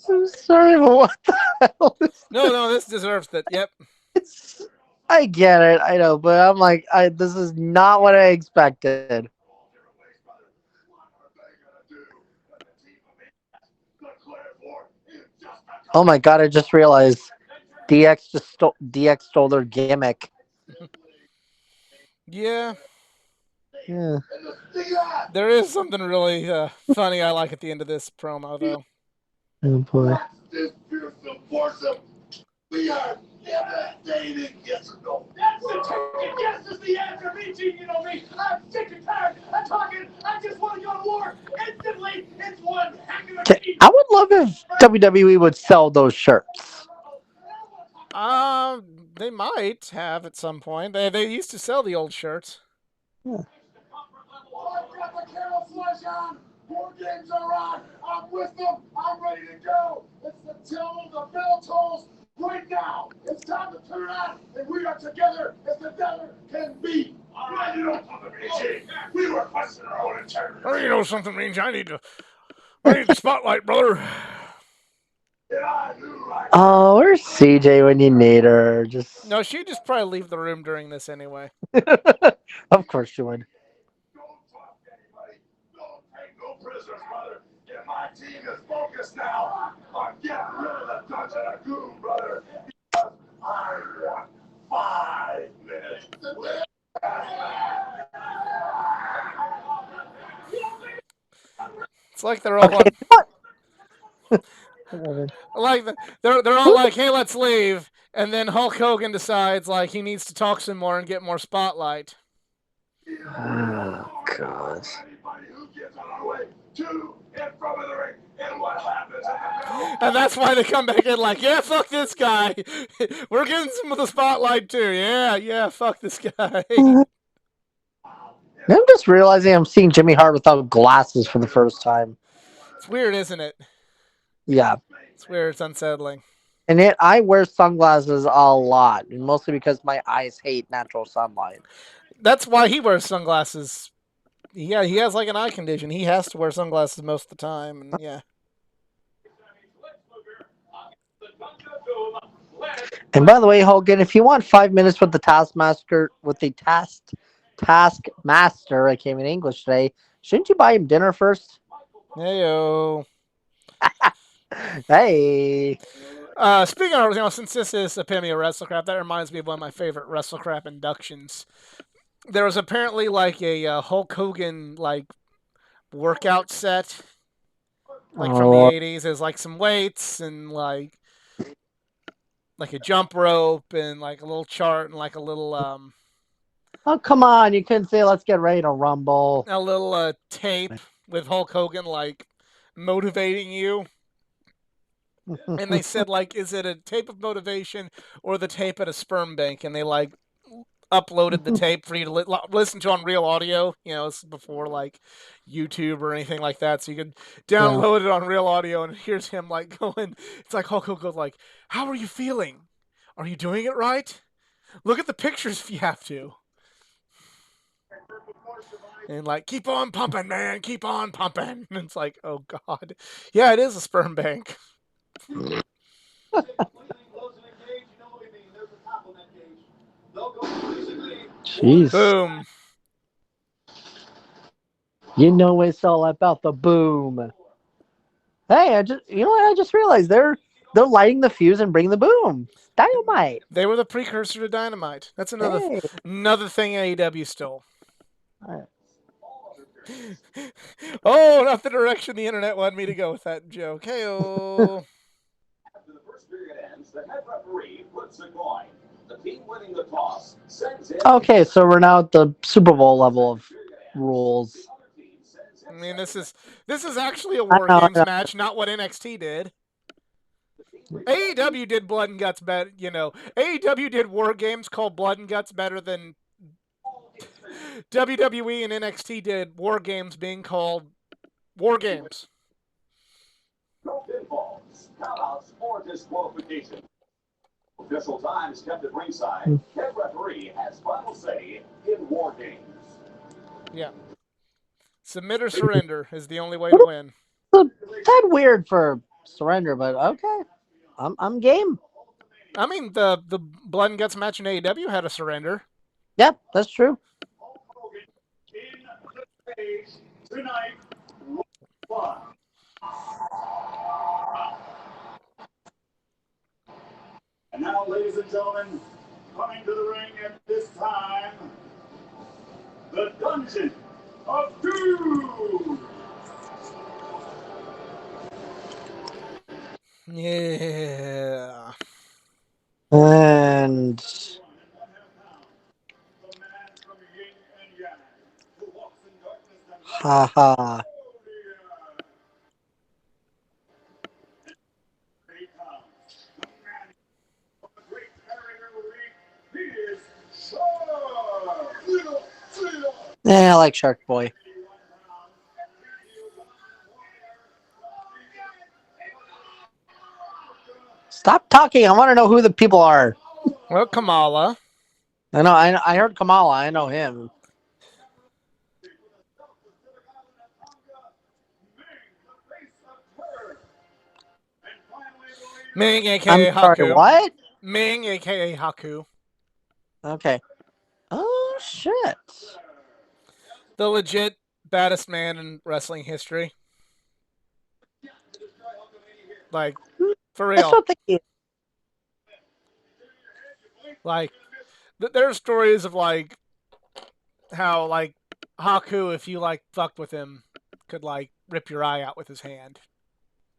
I'm sorry, but what the hell is No, no, this deserves that. Yep. this? I get it, I know, but I'm like, this is not what I expected. Oh my god, I just realized DX stole their gimmick. Yeah, Yeah. there is something really funny I like at the end of this promo, though. Oh boy. This fearsome foursome, we are devastating. Yes or no? That's the ticket. Yes is the answer. Me cheating on me. I'm sick and tired. I'm talking. I just want to go to war instantly. It's one heck of a team. I would love if WWE would sell those shirts. They might have at some point. They used to sell the old shirts. I've got the camouflage on. War games are on. I'm with them. I'm ready to go. It's the tone the bell tolls right now. It's time to turn on, and we are together as the devil can be. All right, you know something, BG. We were questioning our own integrity. Oh, you know something, Range? I need the spotlight, brother. Yeah, I knew right. Oh, where's CJ when you need her? Just No, she'd just probably leave the room during this anyway. of course she would. Don't talk to anybody. Don't take no prisoners, brother. Yeah, my team is focused now on getting rid of the Dungeon of Doom, brother. Because I want 5 minutes to live. It's like they're all Okay, what? like they're all like, "Hey, let's leave," and then Hulk Hogan decides like he needs to talk some more and get more spotlight. Oh god. Anybody who gets on our way to in front of the ring, and what happens in the middle? And that's why they come back in like, "Yeah, fuck this guy. We're getting some of the spotlight too. Yeah, yeah, fuck this guy." I'm just realizing I'm seeing Jimmy Hart without glasses for the first time. It's weird, isn't it? Yeah. It's weird. It's unsettling. And I wear sunglasses a lot, mostly because my eyes hate natural sunlight. That's why he wears sunglasses. Yeah, he has like an eye condition. He has to wear sunglasses most of the time, and yeah. And by the way, Hogan, if you want 5 minutes with the Taskmaster, I came in English today. Shouldn't you buy him dinner first? Heyo. Hey. Speaking of, since this is Epitome of WrestleCrap, that reminds me of one of my favorite WrestleCrap inductions. There was apparently like a Hulk Hogan like workout set, like from the Oh, '80s. There's like some weights and like a jump rope and like a little chart and like oh, come on. You couldn't say, let's get ready to rumble. a little tape with Hulk Hogan like motivating you. And they said like, is it a tape of motivation or the tape at a sperm bank? And they like uploaded the tape for you to listen to on real audio. This is before like YouTube or anything like that, so you could Yeah. download it on real audio. And here's him like going. It's like Hulk Hogan goes like, "How are you feeling? Are you doing it right? Look at the pictures if you have to." And like, keep on pumping, man, keep on pumping. And it's like, oh god, yeah, it is a sperm bank. Jeez. Boom. You know it's all about the boom. Hey, I just realized They're lighting the fuse and bring the boom. Dynamite. They were the precursor to Dynamite. That's Hey. another thing AEW stole. Alright. Oh, not the direction the internet wanted me to go with that joke. Hey-oh. After the first period ends, the head referee flips a coin. The team winning the toss sends in. Okay, so we're now at the Super Bowl level of rules. I mean, this is actually a I War know, I Games know. match, not what NXT did. AEW did Blood and Guts better. AEW did War Games called Blood and Guts better than WWE and NXT did War Games being called War Games. No pinfalls, countouts, or disqualification. Official time is kept at ringside. Head referee has final say in war games. Yeah. Submit or surrender is the only way to win. It's a tad weird for surrender, but okay. I'm game. I mean, the Blood and Guts match in AEW had a surrender. Yep, that's true. In the stage tonight, one. And now, ladies and gentlemen, coming to the ring at this time, the Dungeon of Doom. Yeah. And haha. Yeah, I like Shark Boy. Stop talking. I want to know who the people are. Well, Kamala. I heard Kamala. I know him. Ming, I'm aka sorry, Haku. what? Ming, aka Haku. Okay. Oh, shit. The legit baddest man in wrestling history. Like, for That's real. what they Like, there are stories of, like, how, like, Haku, if you, like, fucked with him, could, like, rip your eye out with his hand.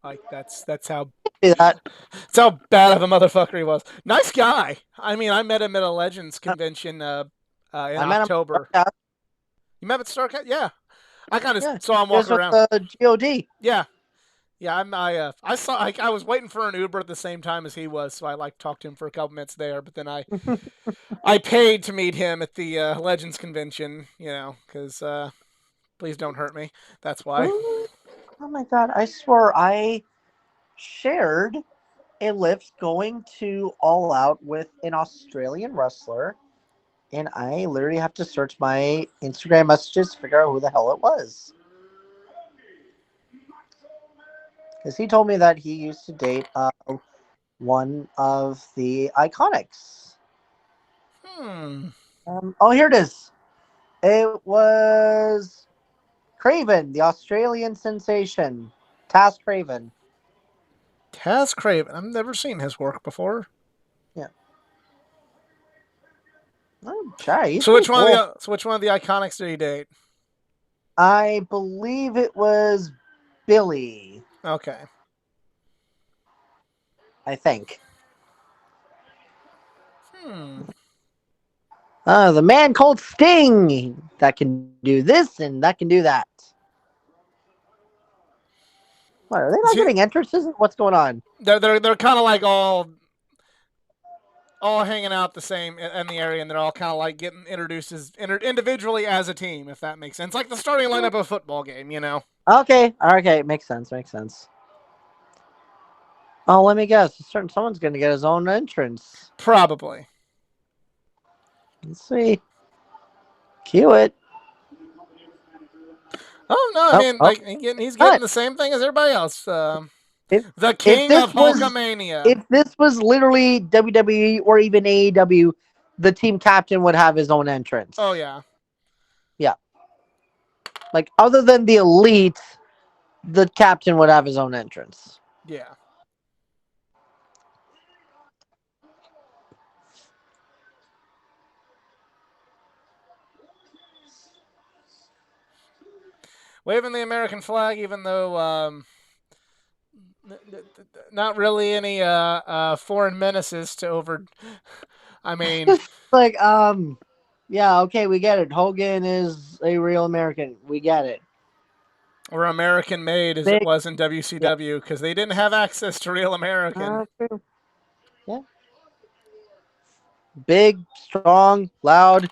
Like, that's how do that. that's how bad of a motherfucker he was. Nice guy. I mean, I met him at a Legends convention in I met him. October. Yeah, You met him at Starcast? Yeah. I kind of yeah. saw him He was walking with around. the God. Yeah. Yeah, I saw I was waiting for an Uber at the same time as he was, so I like talked to him for a couple minutes there. But then I paid to meet him at the Legends convention, because please don't hurt me. That's why. Oh my god! I swear I shared a lift going to All Out with an Australian wrestler, and I literally have to search my Instagram messages to figure out who the hell it was. Because he told me that he used to date one of the Iconics. Hmm. Oh, here it is. It was Craven, the Australian sensation. Taz Craven. Taz Craven. I've never seen his work before. Yeah. Oh, sure, he's So pretty which one cool. of the Iconics did he date? I believe it was Billy. Okay. I think. Hmm. The man called Sting that can do this and that can do that. What, are they Is not he, getting entrances? What's going on? they're kind of like all hanging out the same in the area, and they're all kind of like getting introduced individually as a team, if that makes sense. Like the starting lineup of a football game. Okay, makes sense, makes sense. Oh, let me guess. Someone's going to get his own entrance. Probably. Let's see. Cue it. Oh no, I Oh, mean, oh, like he's getting what? the same thing as everybody else. If The if King this of was Hulkamania. if this was literally WWE or even AEW, the team captain would have his own entrance. Oh yeah. Yeah. Like other than the elite, the captain would have his own entrance. Yeah. waving the American flag, even though not really any foreign menaces to over. I mean, Like, yeah, okay, we get it. Hogan is a real American. We get it. we're American made as it Big, was in yeah. WCW because they didn't have access to real American. True. Yeah. Big, strong, loud,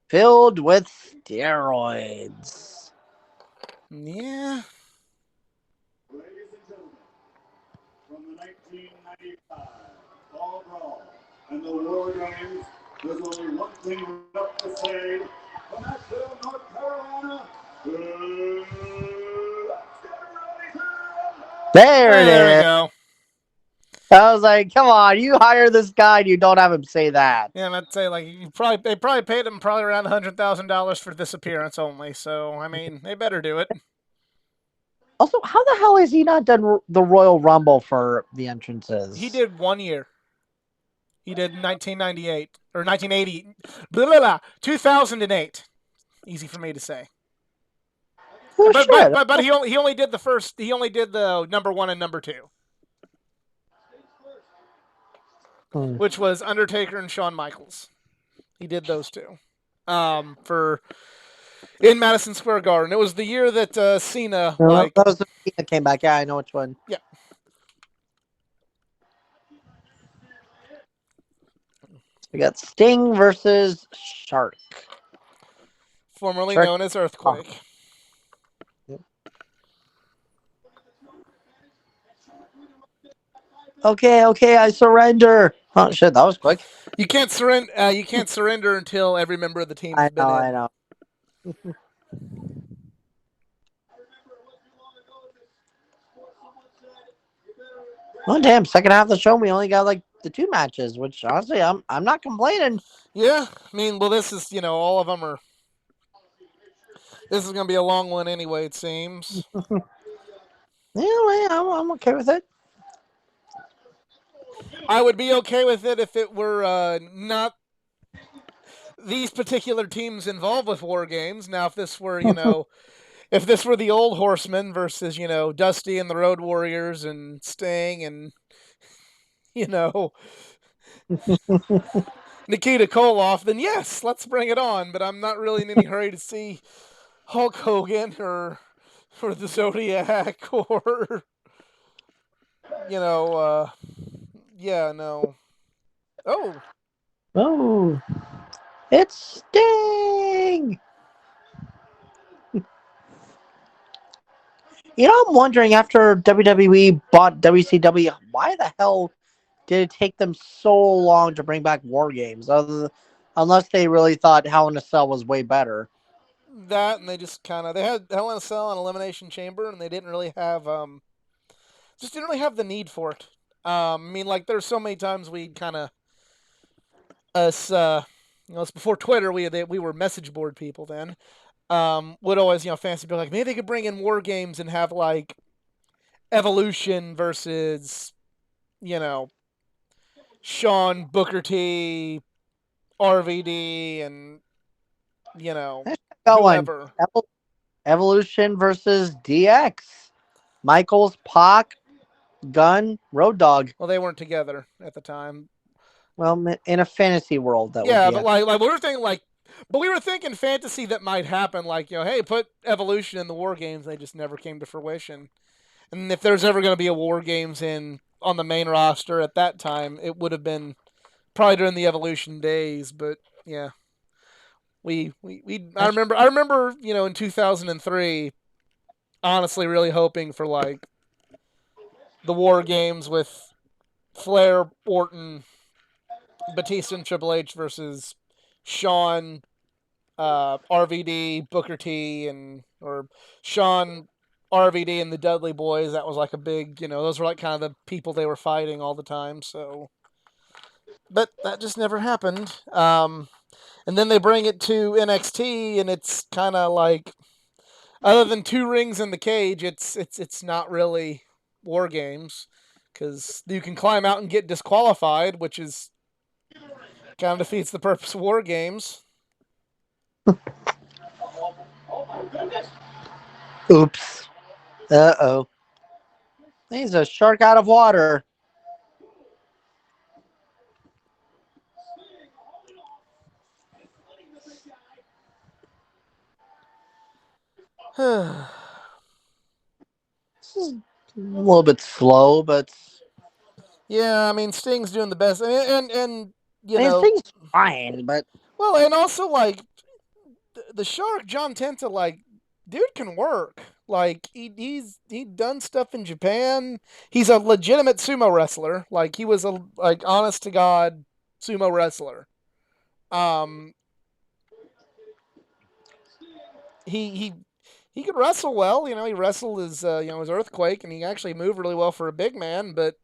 filled with steroids. Yeah. Ladies and gentlemen, from the 1995 Fall Brawl and the War Games, there's only one thing left to say. From Asheville, North Carolina, let's get ready to rumble! There it There we is. go. I was like, come on, you hire this guy and you don't have him say that. Yeah, I'd say like they probably paid him probably around $100,000 for this appearance only. So I mean, they better do it. Also, how the hell has he not done the Royal Rumble for the He entrances? did 1 year. He did 1998 or 1980, blah, blah, blah, 2008. Easy for me to say. Oh, shit. But he only did the first. He only did the number one and number two, Hmm. which was Undertaker and Shawn Michaels. He did those two. For in Madison Square Garden. It was the year that Cena No, that was the that came back. Yeah, I know which one. yeah. We got Sting versus Shark. Formerly Shark. known as Oh. Earthquake. Okay, okay, I surrender. Oh shit, that was quick. You can't surrender. You can't surrender until every member of the team has I been know, in. I know. Oh damn! Second half of the show, we only got like the two matches, which honestly, I'm not complaining. Yeah, I mean, well, this is all of them are. This is going to be a long one anyway. It seems. Anyway, I'm okay with it. I would be okay with it if it were not these particular teams involved with war games. Now, if this were, if this were the old Horsemen versus, Dusty and the Road Warriors and Sting and, you know, Nikita Koloff, then yes, let's bring it on. But I'm not really in any hurry to see Hulk Hogan or the Zodiac or, yeah, no. Oh, Oh, it's Sting. I'm wondering after WWE bought WCW, why the hell did it take them so long to bring back War Games? Unless they really thought Hell in a Cell was way better. that, and they just they had Hell in a Cell and Elimination Chamber, and they didn't really have just didn't really have the need for it. I mean, like there's so many times we kind of us it's before Twitter. We were message board people then. Would always fancy be like maybe they could bring in War Games and have like Evolution versus Sean Booker T, RVD, and Got one. whoever. Evolution versus DX. Michaels, Pac, Gun, Road Dog. Well, they weren't together at the time. Well, in a fantasy world, that would Yeah, be but like we were thinking but we were thinking fantasy that might happen. Like hey, put Evolution in the War Games. They just never came to fruition. And if there's ever going to be a War Games on the main roster at that time, it would have been probably during the Evolution days. But yeah, I remember in 2003, honestly, really hoping for like the War Games with Flair, Orton, Batista, and Triple H versus Shawn, RVD, Booker T, or Shawn, RVD, and the Dudley Boys. That was like a big, those were like kind of the people they were fighting all the time. So, but that just never happened. And then they bring it to NXT, and it's kind of like, other than two rings in the cage, it's not really War Games because you can climb out and get disqualified, which is kind of defeats the purpose of War Games. Oops. Uh-oh. He's a shark out of water. Yeah, This is a little bit slow, but I mean Sting's doing the best, and you I mean, know, things fine, but well, and also like the Shark John Tenta, like dude can work. Like he'd done stuff in Japan. He's a legitimate sumo wrestler. Like he was a like honest to god sumo wrestler. Um, he he could wrestle well. You know, he wrestled his his earthquake, and he actually moved really well for a big man. But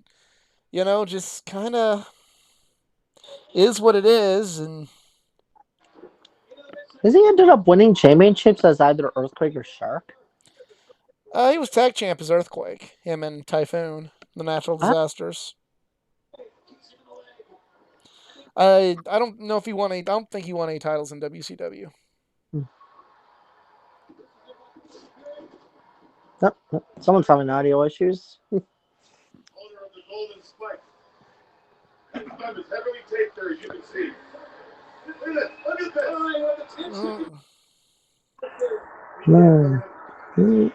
just kind of is what it is. And has he ended up winning championships as either Earthquake or Shark? he was tag champ as earthquake. Him and Typhoon, the natural I, disasters. I don't know if he won any. I don't think he won any titles in WCW. someone's having audio issues. Owner of the Golden Spike. That thumb is heavily taped there, as you can see. Look at this. Look at this. Mm. Hmm. Hmm.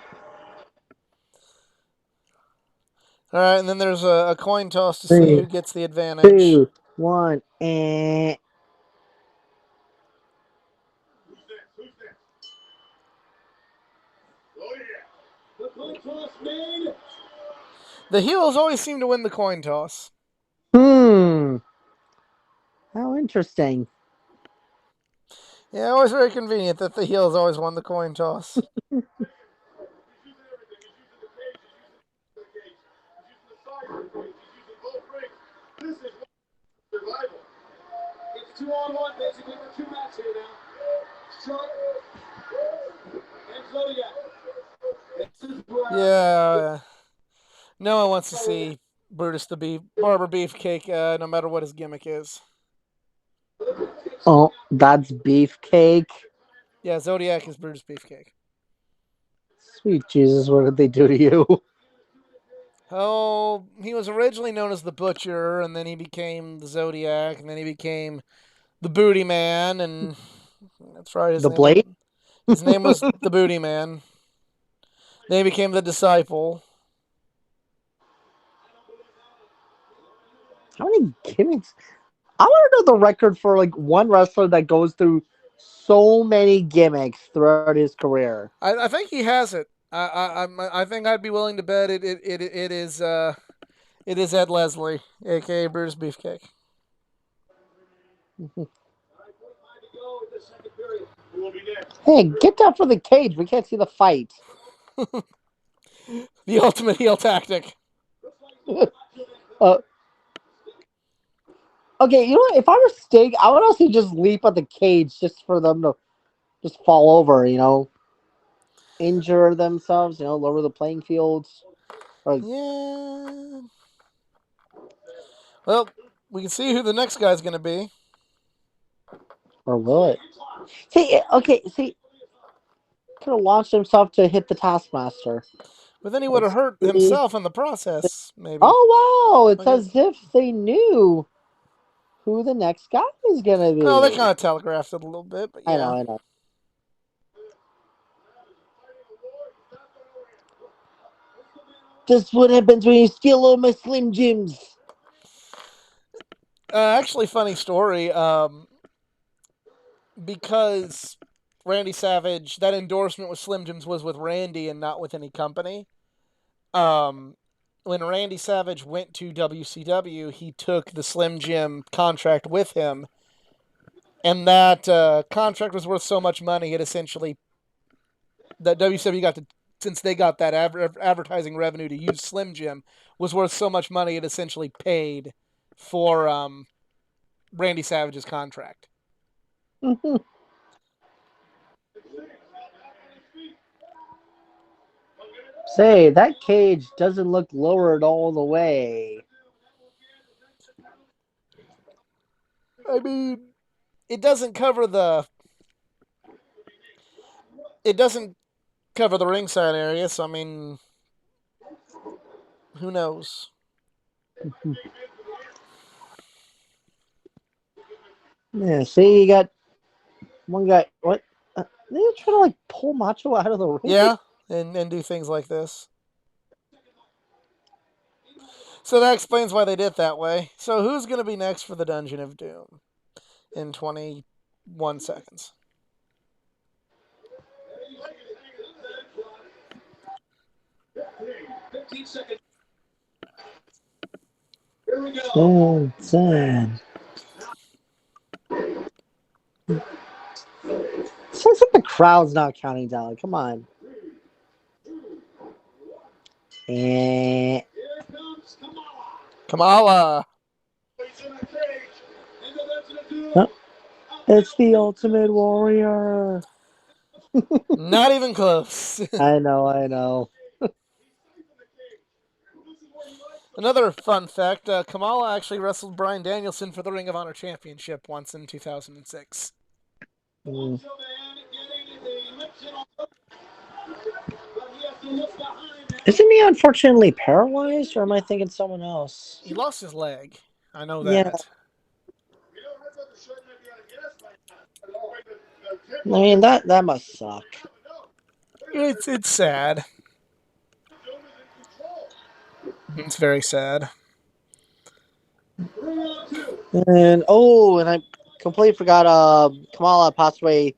All right, and then there's a coin toss to see Three, who gets the advantage. 2, 1, and Who's next? Who's next? Oh, yeah. The coin toss made. The heels always seem to win the coin toss. hmm. How interesting. Yeah, always very convenient that the heels always won the coin toss. He's using everything. He's using the cage. He's using the cage. He's using the side of the cage. He's using both rings. This is survival. It's 2-on-1 basically for two matches here now. Shark and Zodiac. Yeah, no one wants to see Brutus the Beef Barber Beefcake, no matter what his gimmick is. Oh, that's beefcake. Yeah, Zodiac is Brutus Beefcake. Sweet Jesus, what did they do to you? Oh, he was originally known as the Butcher, and then he became the Zodiac, and then he became the Booty Man, and that's right. His The name was blade? his name was the Booty Man. Then he became the Disciple. How many gimmicks? I want to know the record for like one wrestler that goes through so many gimmicks throughout his career. I think he has it. I think I'd be willing to bet it is Ed Leslie, aka Brutus Beefcake. Who will be next? Hey, get down for the cage. We can't see the fight. The ultimate heel tactic. uh, okay, you know what? If I were Sting, I would also just leap at the cage just for them to just fall over, injure themselves, lower the playing fields. Or, Yeah. Well, we can see who the next guy's going to be. or will it? See, could have launched himself to hit the Taskmaster. But then he would have Let's hurt see. himself in the process, maybe. Oh, wow. It's Like it, as if they knew who the next guy is going to oh, they be. kind of telegraphed it a little bit, but I know, yeah. I know. This would happen when you steal all my Slim Jims. Actually, funny story. Because Randy Savage, that endorsement with Slim Jims was with Randy and not with any company. Um, when Randy Savage went to WCW, he took the Slim Jim contract with him, and that contract was worth so much money. It essentially that WCW got to since they got that advertising revenue to use Slim Jim was worth so much money. It essentially paid for Randy Savage's contract. Say, that cage doesn't look lowered all the way. I mean, it doesn't cover the. It doesn't. cover the ringside area. So I mean, who knows? Yeah, see, you got one guy. What? They were trying to like pull Macho out of the ring. Yeah, and do things like this. So that explains why they did it that way. So who's going to be next for the Dungeon of Doom in 21 seconds? Sad. Sounds like the crowd's not counting down. Come on. Eh. Kamala. Huh? It's the Ultimate Warrior. Not even close. I know, I know. Another fun fact: Kamala actually wrestled Bryan Danielson for the Ring of Honor Championship once in 2006. Mm. Isn't he unfortunately paralyzed, or am I thinking someone else? He lost his leg. I know Yeah, that. I mean that must suck. It's sad. It's very sad. And I completely forgot. Kamala passed away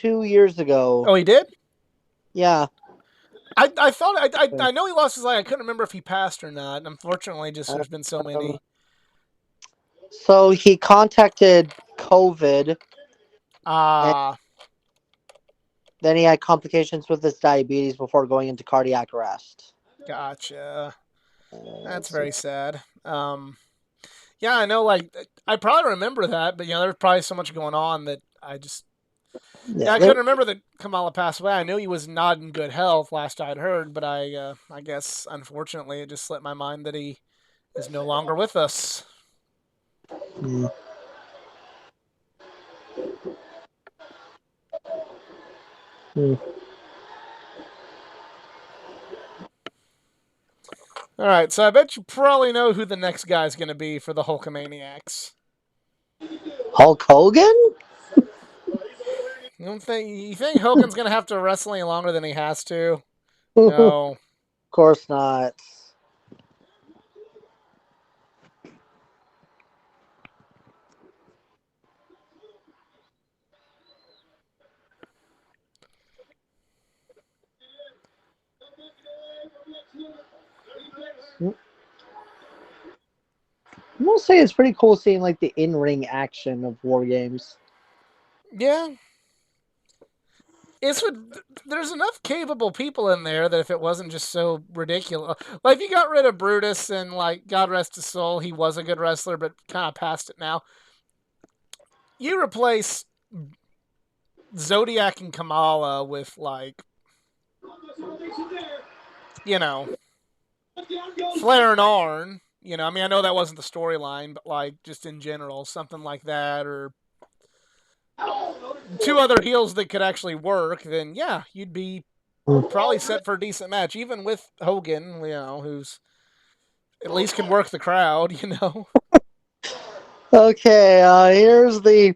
2 years ago. Oh, he did. Yeah. I thought I know he lost his leg. I couldn't remember if he passed or not. Unfortunately, just there's been so Um, many. so he contacted COVID, and Ah, then he had complications with his diabetes before going into cardiac arrest. gotcha. That's Let's see. very sad. Yeah, I know. Like, I probably remember that, but there's probably so much going on that I just Yeah, I couldn't remember that Kamala passed away. I knew he was not in good health last I'd heard, but I guess unfortunately it just slipped my mind that he is no longer with us. mm, mm. All right, so I bet you probably know who the next guy's going to be for the Hulkamaniacs. Hulk Hogan? You think Hogan's going to have to wrestle any longer than he has to? Of No. course not. I will say it's pretty cool seeing like the in-ring action of war games. Yeah. There's enough capable people in there that if it wasn't just so ridiculous, like if you got rid of Brutus and like God rest his soul, he was a good wrestler, but kind of past it now. You replace Zodiac and Kamala with like you know Flair and Arn. I mean, I know that wasn't the storyline, but like just in general, something like that, or two other heels that could actually work. Then yeah, you'd be probably set for a decent match, even with Hogan. Who's at least can work the crowd. Okay, here's the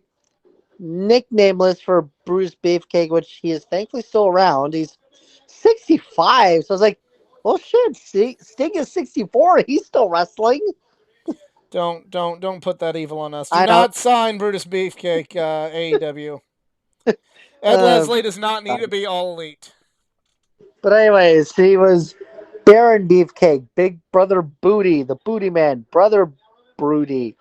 nickname list for Bruce Beefcake, which he is thankfully still around. He's 65, so I was like, well, shit, Sting is 64. He's still wrestling. Don't put that evil on us. Do I know. not sign Brutus Beefcake AEW. Ed Uh, Leslie does not need to be all elite. but anyways, he was Baron Beefcake, Big Brother Booty, the Booty Man, Brother Broody,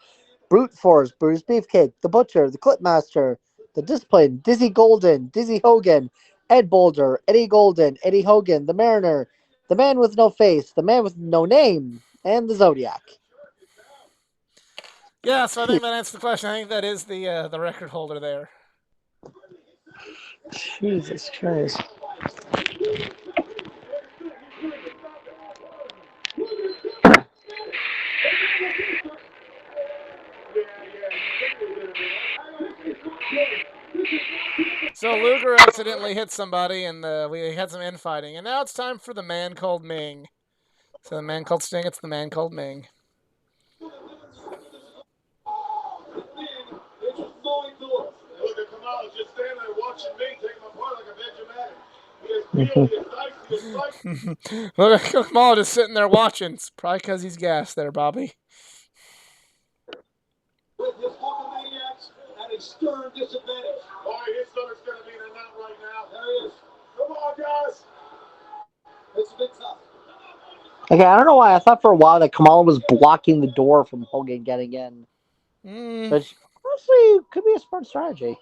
Brute Force, Bruce Beefcake, the Butcher, the Clipmaster, the Discipline, Dizzy Golden, Dizzy Hogan, Ed Boulder, Eddie Golden, Eddie Hogan, the Mariner, the Man with No Face, the Man with No Name, and the Zodiac. Yeah, so I think that answers the question. I think that is the record holder there. Jesus Christ. So So Luger accidentally hit somebody, and we had some infighting. And now it's time for the man called Ming. So the man called Sting, it's the man called Ming. It's flowing north. Look at Kamala just standing there watching me take him apart like a Benjamin. He is feeling, he is nice, he is fighting. Look at Kamal just sitting there watching. It's probably because he's gassed there, Bobby. With his Hulkamaniacs at a stern disadvantage. Boy, his stomach's going to be in a knot right now. There he is. Come on, guys. It's a bit tough. Okay, I don't know why. I thought for a while that Kamala was blocking the door from Hogan getting in. Which, honestly, could be a smart strategy.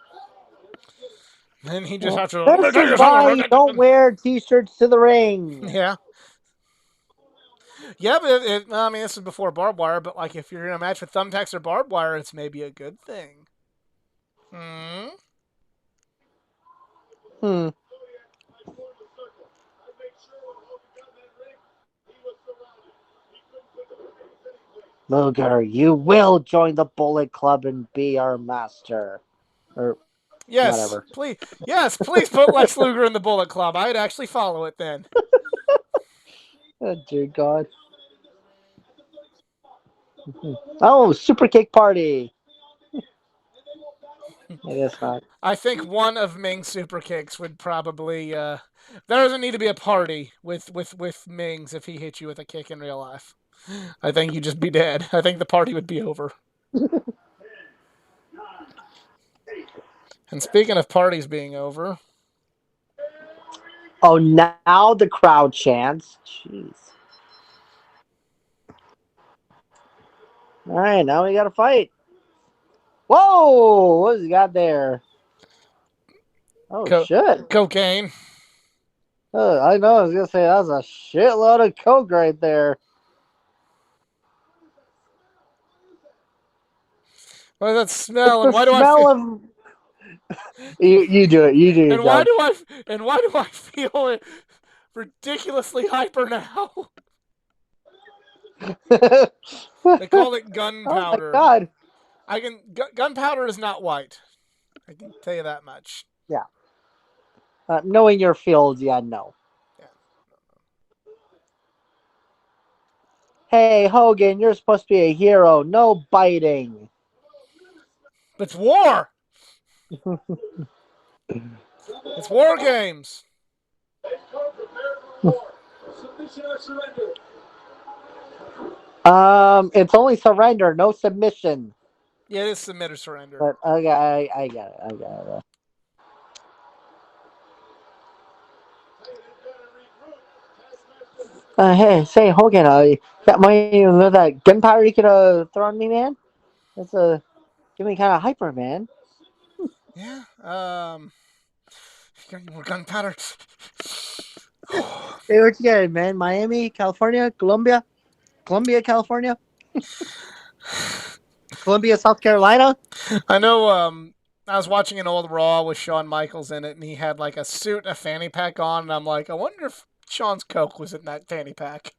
Then he just has to. This is why you don't wear T-shirts to the ring. Yeah. Yeah, but I mean, this is before barbed wire, but like if you're in a match with thumbtacks or barbed wire, it's maybe a good thing. Hmm. Hmm. Luger, you will join the Bullet Club and be our master. Or Yes, whatever. please. Yes, please put Lex Luger in the Bullet Club. I'd actually follow it then. Oh, dear God. Oh, super kick party. I guess not. I think one of Ming's super kicks would probably. There doesn't need to be a party with Ming's if he hit you with a kick in real life. I think you'd just be dead. I think the party would be over. And speaking of parties being over. Oh, now the crowd chants. Jeez. All right, now we got to fight. Whoa! What's he got there? Oh, shit. Cocaine. I know. I was gonna say that's a shitload of coke right there. What does that smell? It's And the why do I smell feel? of. You do it. You do it, And why John. do I feel ridiculously hyper now? They call it Oh my gunpowder. God. Gunpowder is not white. I can tell you that much. Yeah. Knowing your field, yeah, no. Yeah. Hey, Hogan, you're supposed to be a hero. No biting. It's war. It's war games. It's only surrender, no submission. Yeah, it is submit or surrender. But okay, I get it. I get it. Hey, say Hogan, that money, that gunpowder you could throw on me, man. That's give me kind of hyper, man. Yeah. You got any more gunpowder? Hey, where'd you get it, man? Miami, California, Colombia, California, Columbia, South Carolina. I know. I was watching an old Raw with Shawn Michaels in it, and he had like a suit and a fanny pack on, and I'm like, I wonder if Shawn's coke was in that fanny pack.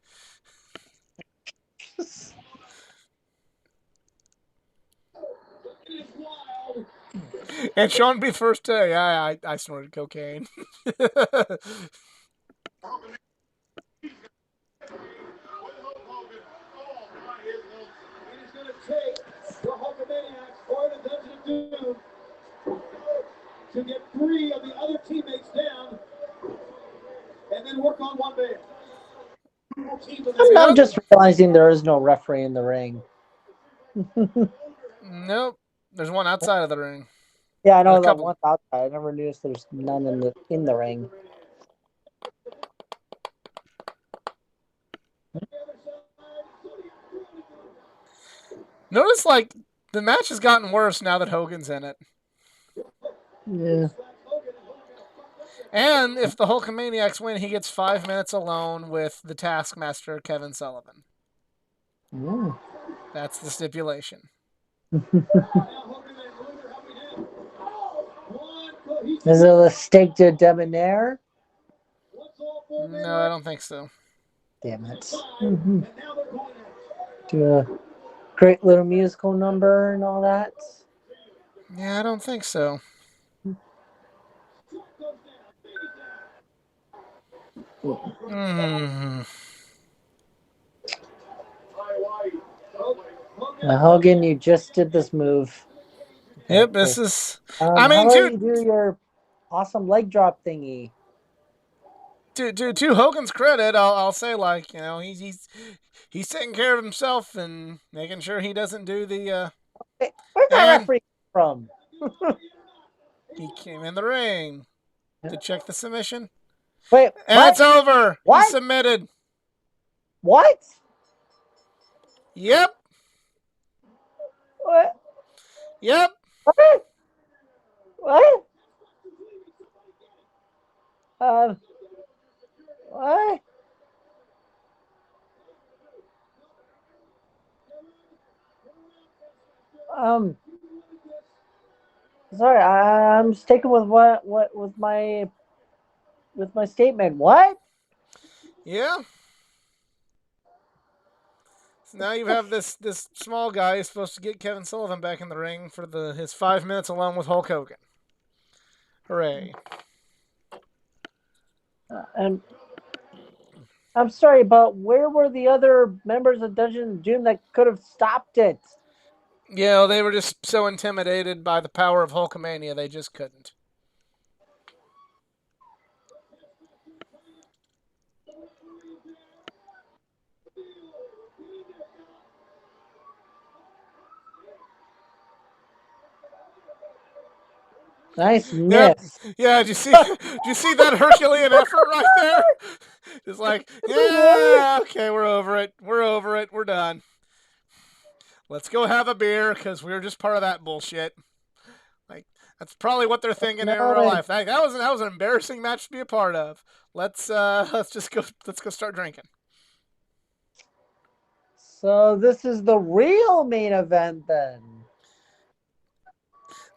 And Shawn would be the first to, yeah, I snorted cocaine. To get 3 of the other teammates down and then work on one man. I'm just realizing there is no referee in the ring. Nope. There's one outside of the ring. Yeah, I There's know a that couple. one outside. I never noticed there's none in the ring. Notice, like, the match has gotten worse now that Hogan's in it. Yeah. And if the Hulkamaniacs win, he gets 5 minutes alone with the Taskmaster, Kevin Sullivan. Mm. That's the stipulation. Is it a steak de debonair? No, I don't think so. Damn it. Mm-hmm. Do a great little musical number and all that. Yeah, I don't think so. Mm. Now, Hogan, you just did this move. Okay, Yep, this cool. is. I How mean, about you do your awesome leg drop thingy? to Hogan's credit, I'll say like he's taking care of himself and making sure he doesn't do the Hey, where's that and referee from? he came in the ring to check the submission. Wait, And what? it's over. He What? submitted. What? Yep. What? Yep. What? What? Um, what? Um, sorry, I'm sticking with what with my statement. What? Yeah. So now you have this small guy who's supposed to get Kevin Sullivan back in the ring for his 5 minutes alone with Hulk Hogan. Hooray. And I'm sorry, but where were the other members of Dungeon and Doom that could have stopped it? They were just so intimidated by the power of Hulkamania, they just couldn't. Nice Yep. miss. Yeah, did you see that Herculean effort right there? Just like, What? yeah, okay, we're over it. We're over it. We're done. Let's go have a beer because we're just part of that bullshit. Like that's probably what they're thinking in No, real life. That was an embarrassing match to be a part of. Let's go start drinking. so this is the real main event then.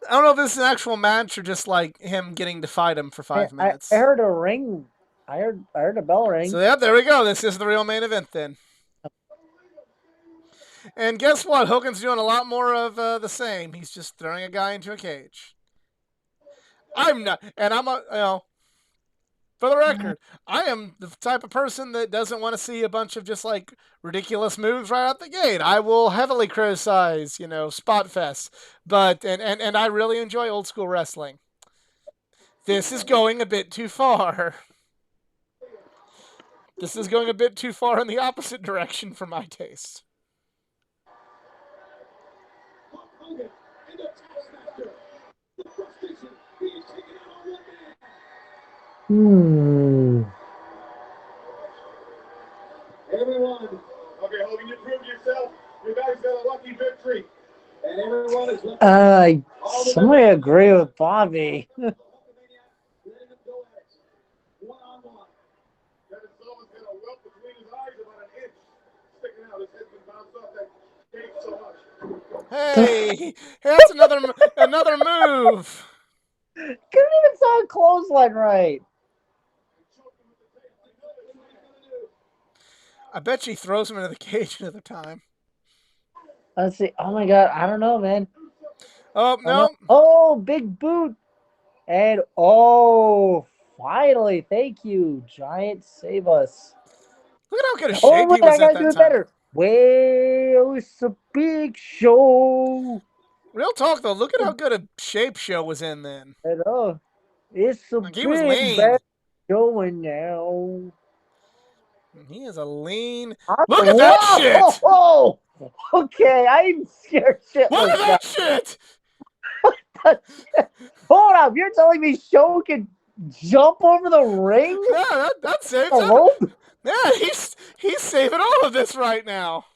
I don't know if this is an actual match or just like him getting to fight him for I, five I, I minutes. heard a ring. I heard a bell ring. So yeah, there we go. This is the real main event then. And guess what? Hogan's doing a lot more of the same. He's just throwing a guy into a cage. I'm not, and I'm a, for the record, I am the type of person that doesn't want to see a bunch of just like ridiculous moves right out the gate. I will heavily criticize, spot fests, but and I really enjoy old school wrestling. This is going a bit too far. This is going a bit too far in the opposite direction for my taste. Hmm. Everyone. Okay, Hogan, you proved yourself. You guys got a lucky victory. And everyone is looking. I somebody agree with Bobby. One-on-one. Kevin Sullivan's got a welt between his eyes about an inch sticking out. His head's been bounced off that cage so much. Hey, that's another move. Couldn't even saw a clothesline right. I bet she throws him into the cage another time. Let's see. Oh my god, I don't know, man. Oh I don't know. no! Oh, big boot. And oh, finally, thank you, Giant, save us. Look at how good a Oh shape wait, he I was at gotta do that it time. better. Well, it's a big show. Real talk though, look at how good a shape Show was in then. And it's a Like he was big bad lean. showing now. He is a lean. Look at that shit! Whoa! Okay, I'm scared Look shitless at now. that shit! Hold up, you're telling me Show can jump over the ring? Yeah, that saves The it. rope? Yeah, he's saving all of this right now.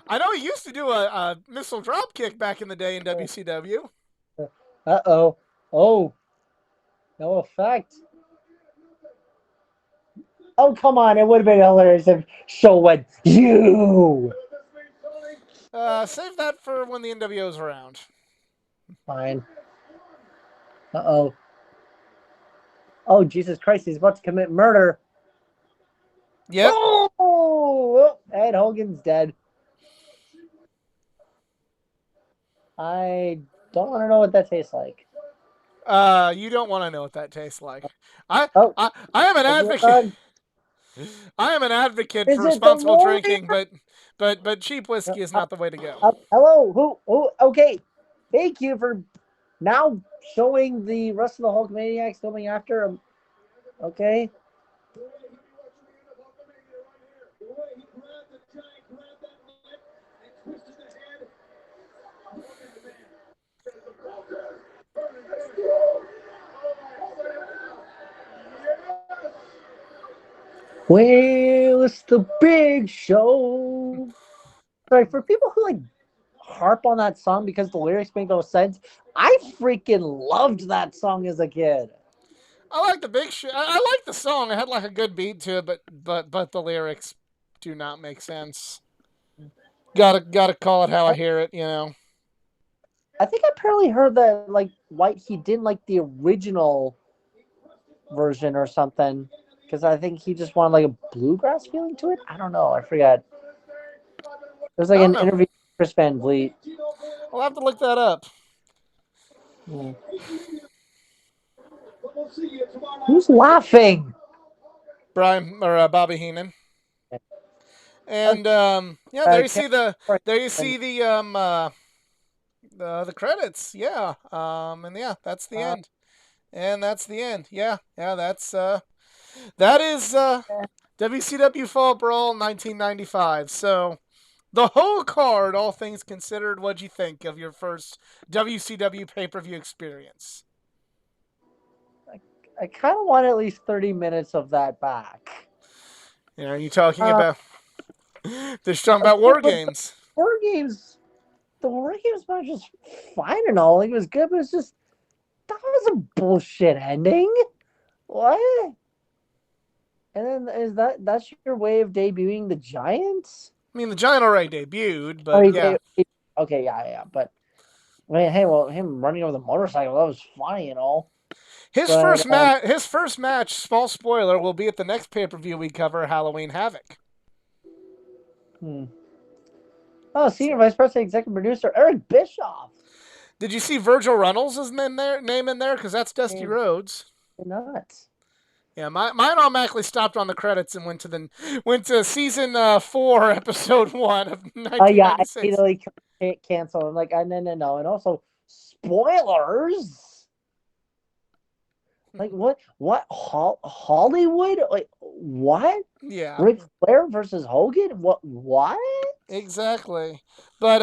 I know he used to do a missile drop kick back in the day in WCW. Uh-oh. Oh, no effect. Oh, come on. It would have been hilarious if Show went, you. Save that for when the NWO's around. Fine. Uh-oh. Oh, Jesus Christ. He's about to commit murder. Yep. Oh, and Hogan's dead. I don't want to know what that tastes like. You don't want to know what that tastes like. I Oh, I I am an is it advocate. done? I am an advocate Is for it the responsible Warrior? drinking, but cheap whiskey is not the way to go. Hello, who? Okay, thank you for now showing the rest of the Hulkamaniacs coming after him. Okay. Well, it's the big show. Sorry, for people who like harp on that song because the lyrics make no sense, I freaking loved that song as a kid. I like the big shit. I like the song. It had like a good beat to it, but the lyrics do not make sense. Gotta call it how I hear it. You know. I think I apparently heard that like White he didn't like the original version or something because I think he just wanted like a bluegrass feeling to it. I don't know. I forgot. There's I like don't an know. interview with Chris Van Vliet. I'll have to look that up. Hmm. Who's laughing? Brian or Bobby Heenan. Uh, And yeah, there you Ken- see the credits. Yeah. And yeah, that's the uh, end. And that's the end. Yeah. Yeah, that is WCW Fall Brawl 1995. So the whole card, all things considered, what'd you think of your first WCW pay per view experience? I kind of want at least 30 minutes of that back. You know, are you talking Uh, about they're talking about war but games? War Games, the War Games match was fine and all. Like, it was good, but it's just that was a bullshit ending. What? And then is that's your way of debuting the Giants? I mean, the Giant already debuted, Oh, but yeah, okay, yeah. But I mean, hey, well, him running over the motorcycle that was funny and all. But his first match, small spoiler, will be at the next pay per view we cover, Halloween Havoc. hmm. Oh, senior vice president, executive producer Eric Bischoff. Did you see Virgil Runnels' name in there? Because that's Dusty Hey, Rhodes. nuts. Yeah, mine automatically stopped on the credits and went to season 4, episode 1 of Yeah, I 1996. immediately cancel. I'm like, no. And also, spoilers. Like, what? Hollywood? Like, what? Yeah, Ric Flair versus Hogan? What? exactly. But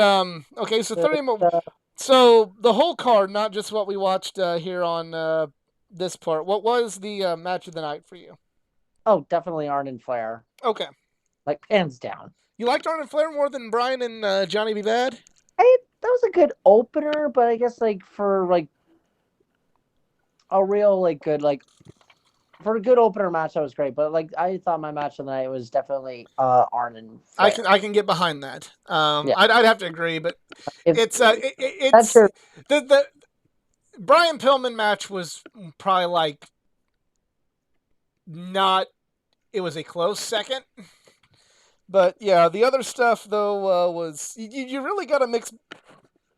okay, so Uh, 30 more. uh, So the whole card, not just what we watched here on this part. What was the match of the night for you? oh, definitely Arn and Flair. Okay. Like, hands down. You liked Arn and Flair more than Brian and Johnny B. Bad? That was a good opener, but I guess, like, for, like, a real, like, good, like, for a good opener match, that was great. But like, I thought my match of the night was definitely Arn and Flair. I can get behind that. Yeah, I'd have to agree, but if that's it's your the Brian Pillman match was probably like not. It was a close second, but yeah, the other stuff though was you really got to mix.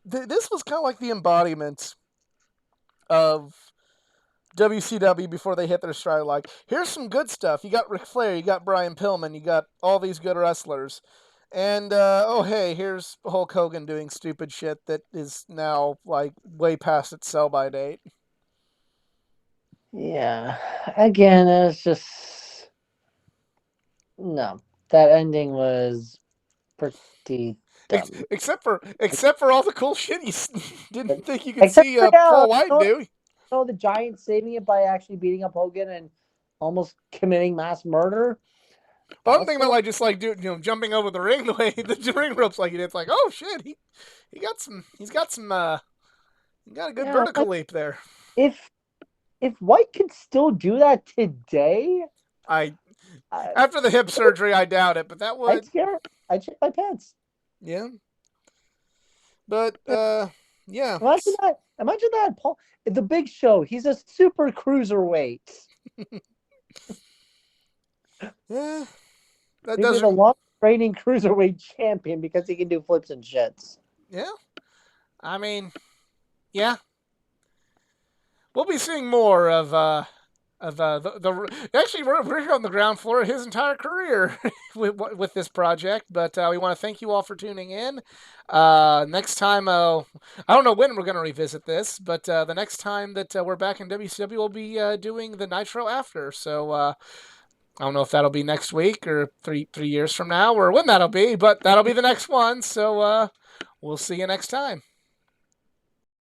This was kind of like the embodiment of WCW before they hit their stride. Like, here's some good stuff. You got Ric Flair, you got Brian Pillman, you got all these good wrestlers. And, oh, hey, here's Hulk Hogan doing stupid shit that is now, like, way past its sell by date. yeah. Again, it's just no. That ending was pretty dumb. Except for all the cool shit you didn't think you could Except see for Paul White do. the Giants saving it by actually beating up Hogan and almost committing mass murder. But That I'm was thinking about, cool. like, just, like, jumping over the ring the way the ring ropes like he did. It's like, oh, shit, he's got a good Yeah, vertical like leap there. if White could still do that today, I I, After the hip surgery, I doubt it, but that I'd would, scare. I'd shit my pants. yeah. But yeah, Imagine that, Paul. The Big Show. He's a super cruiserweight. yeah, that He'd be does, the long reigning cruiserweight champion because he can do flips and shits. yeah. I mean, yeah, we'll be seeing more of Actually we're on the ground floor of his entire career with this project. But we want to thank you all for tuning in. Next time, I don't know when we're going to revisit this, but the next time that we're back in WCW, we'll be doing the Nitro after. So I don't know if that'll be next week or three years from now or when that'll be, but that'll be the next one. So we'll see you next time.